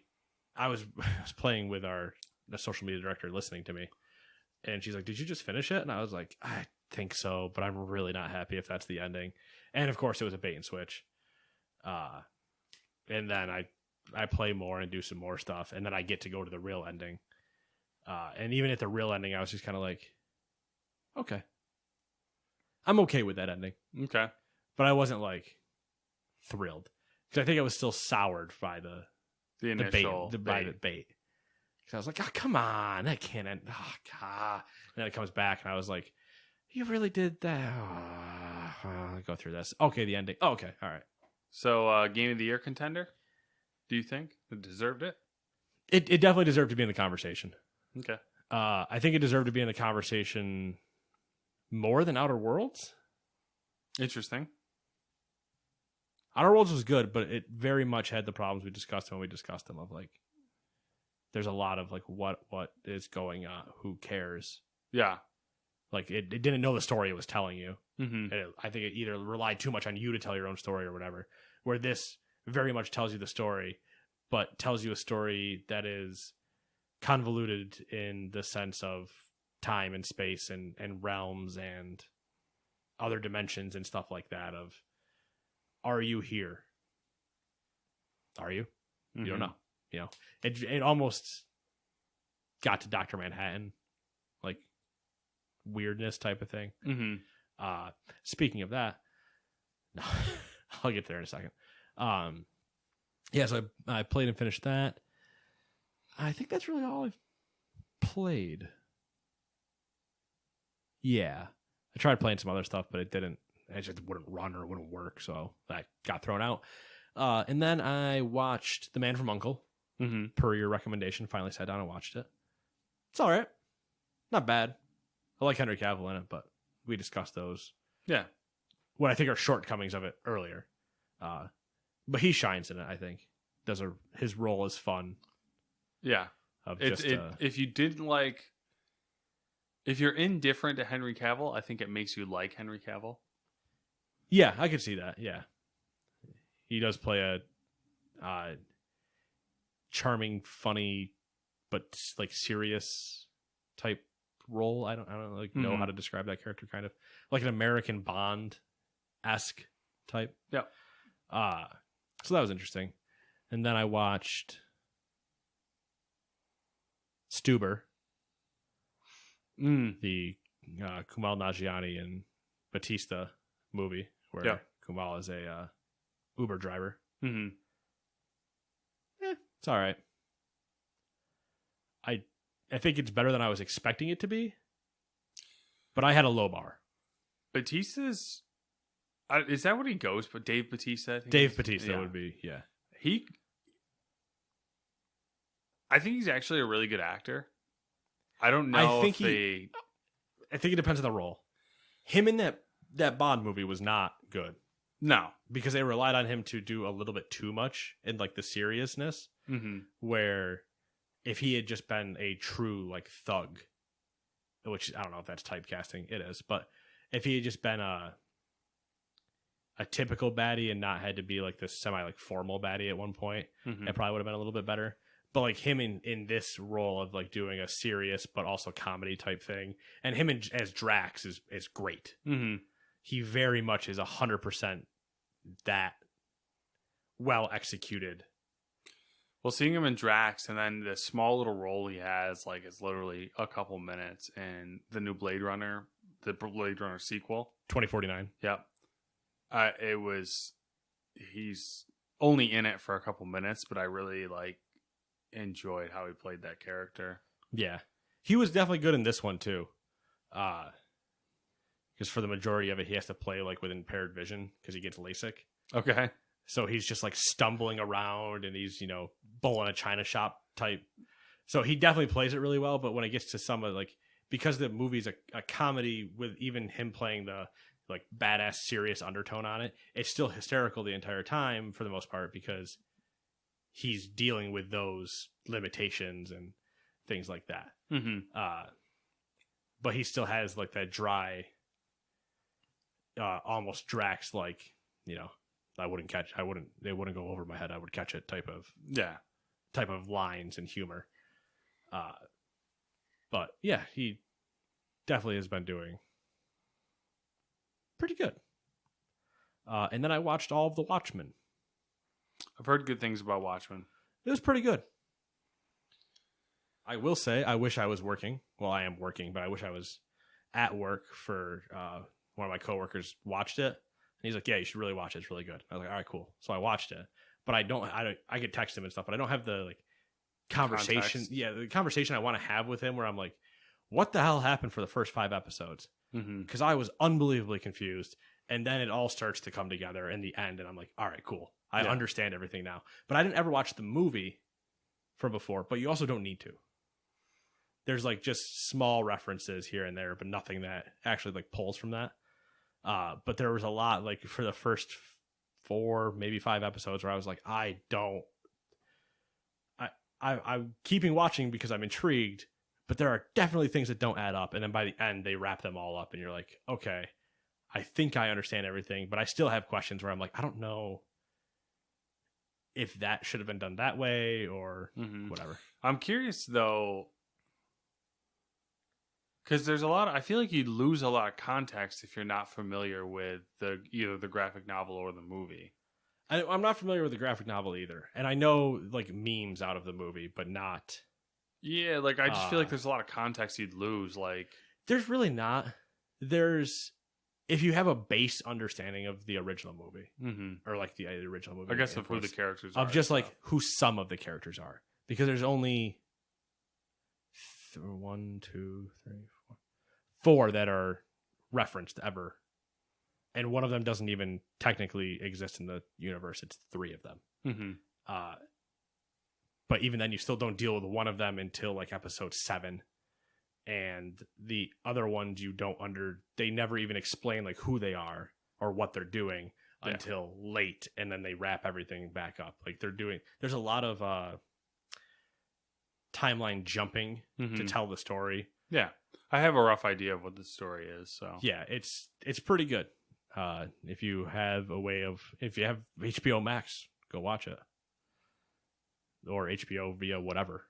was playing with the social media director listening to me, and she's like, "Did you just finish it?" And I was like, "I think so, but I'm really not happy if that's the ending." And of course, it was a bait and switch. And then I play more and do some more stuff, and then I get to go to the real ending. And even at the real ending, I was just kind of like, okay, I'm okay with that ending. Okay. But I wasn't like thrilled because I think I was still soured by the initial bait. By the bait. Because I was like, oh, come on, that can't end. Oh, God. And then it comes back, and I was like, you really did that? Oh, I'll go through this. Okay, the ending. Oh, okay, all right. So, Game of the Year contender? Do you think it deserved it? It definitely deserved to be in the conversation. Okay. I think it deserved to be in the conversation more than Outer Worlds. Interesting. Outer Worlds was good, but it very much had the problems we discussed when we discussed them. Of like, there's a lot of like, what is going on? Who cares? Yeah. Like it didn't know the story it was telling you. Mm-hmm. I think it either relied too much on you to tell your own story or whatever. Where this very much tells you the story, but tells you a story that is convoluted in the sense of time and space and realms and other dimensions and stuff like that. Of, are you here? Are you? Mm-hmm. You don't know. You know, it almost got to Dr. Manhattan, like weirdness type of thing. Mm-hmm. Speaking of that, no, I'll get there in a second. Yeah, so I played and finished that. I think that's really all I've played. Yeah. I tried playing some other stuff, but it just wouldn't run or wouldn't work, so that got thrown out. And then I watched The Man from U.N.C.L.E., Mm-hmm. per your recommendation. Finally sat down and watched it. It's all right. Not bad. I like Henry Cavill in it, but we discussed those. Yeah. What I think are shortcomings of it earlier. But he shines in it, I think. His role is fun. Yeah. If you didn't like, if you're indifferent to Henry Cavill, I think it makes you like Henry Cavill. Yeah, I could see that. Yeah. He does play a charming, funny, but like serious type role. I don't like know how to describe that character. Kind of like an American Bond-esque type. Yeah. So that was interesting. And then I watched Stuber, the Kumail Nanjiani and Batista movie, where Kumail is a Uber driver. Mm-hmm. It's all right. I think it's better than I was expecting it to be, but I had a low bar. Batista's... is that what he goes? But Dave Batista? Dave Batista would be, yeah. I think he's actually a really good actor. I don't know I think it depends on the role. Him in that Bond movie was not good. No. Because they relied on him to do a little bit too much in like the seriousness. Mm-hmm. Where if he had just been a true like thug, which I don't know if that's typecasting, it is, but if he had just been a typical baddie and not had to be like this semi like formal baddie at one point, it probably would have been a little bit better. But like him in this role of like doing a serious but also comedy type thing, and him as Drax is great. Mm-hmm. He very much is 100% that well executed. Well, seeing him in Drax and then the small little role he has, like, is literally a couple minutes in the new Blade Runner sequel. 2049. Yep. He's only in it for a couple minutes, but I really, like, enjoyed how he played that character. Yeah. He was definitely good in this one, too. Because for the majority of it, he has to play, like, with impaired vision because he gets LASIK. Okay. So he's just like stumbling around and he's, bull in a china shop type. So he definitely plays it really well. But when it gets to some of like, because the movie's a comedy with even him playing the like badass serious undertone on it, it's still hysterical the entire time for the most part because he's dealing with those limitations and things like that. Mm-hmm. But he still has like that dry, almost Drax like, it wouldn't go over my head. I would catch it type of lines and humor. But yeah, he definitely has been doing pretty good. And then I watched all of The Watchmen. I've heard good things about Watchmen. It was pretty good. I will say, I wish I was working. Well, I am working, but I wish I was at work for one of my coworkers watched it. And he's like, yeah, you should really watch it. It's really good. I was like, all right, cool. So I watched it, but I could text him and stuff, but I don't have the like conversation. Context. Yeah. The conversation I want to have with him where I'm like, what the hell happened for the first 5 episodes? Mm-hmm. Cause I was unbelievably confused. And then it all starts to come together in the end. And I'm like, all right, cool. I understand everything now, but I didn't ever watch the movie from before, but you also don't need to. There's like just small references here and there, but nothing that actually like pulls from that. But there was a lot like for the first 4, maybe 5 episodes where I was like, I'm keeping watching because I'm intrigued, but there are definitely things that don't add up. And then by the end, they wrap them all up and you're like, okay, I think I understand everything, but I still have questions where I'm like, I don't know if that should have been done that way or whatever. I'm curious though, because there's I feel like you'd lose a lot of context if you're not familiar with either the graphic novel or the movie. I'm not familiar with the graphic novel either. And I know like memes out of the movie, but not. Yeah, like I just feel like there's a lot of context you'd lose. Like there's really not. If you have a base understanding of the original movie or like the original movie, I guess of who the characters are. Of just like who some of the characters are. Because there's only 1, 2, 3, 4 that are referenced ever. And one of them doesn't even technically exist in the universe. It's 3 of them. Mm-hmm. But even then, you still don't deal with one of them until like episode 7. And the other ones they never even explain like who they are or what they're doing until late. And then they wrap everything back up. Like there's a lot of timeline jumping to tell the story. Yeah. I have a rough idea of what the story is. So yeah, it's pretty good. If you have HBO Max, go watch it. Or HBO via whatever.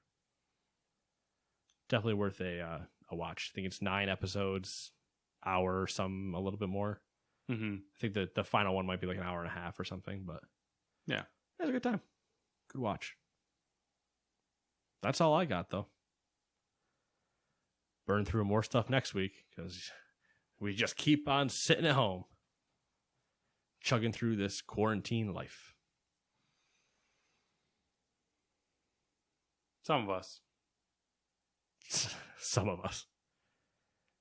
Definitely worth a watch. I think it's 9 episodes, hour, some a little bit more. Mm-hmm. I think the final one might be like an hour and a half or something, but yeah, it was a good time. Good watch. That's all I got though. Burn through more stuff next week because we just keep on sitting at home, chugging through this quarantine life. Some of us. Some of us.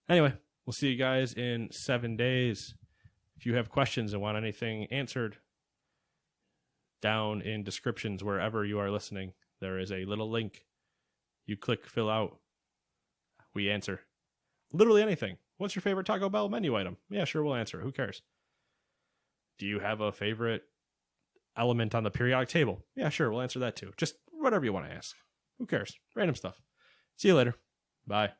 Anyway, we'll see you guys in 7 days. If you have questions and want anything answered, down in descriptions wherever you are listening, there is a little link. You click fill out. We answer. Literally anything. What's your favorite Taco Bell menu item? Yeah, sure, we'll answer. Who cares? Do you have a favorite element on the periodic table? Yeah, sure, we'll answer that too. Just whatever you want to ask. Who cares? Random stuff. See you later. Bye.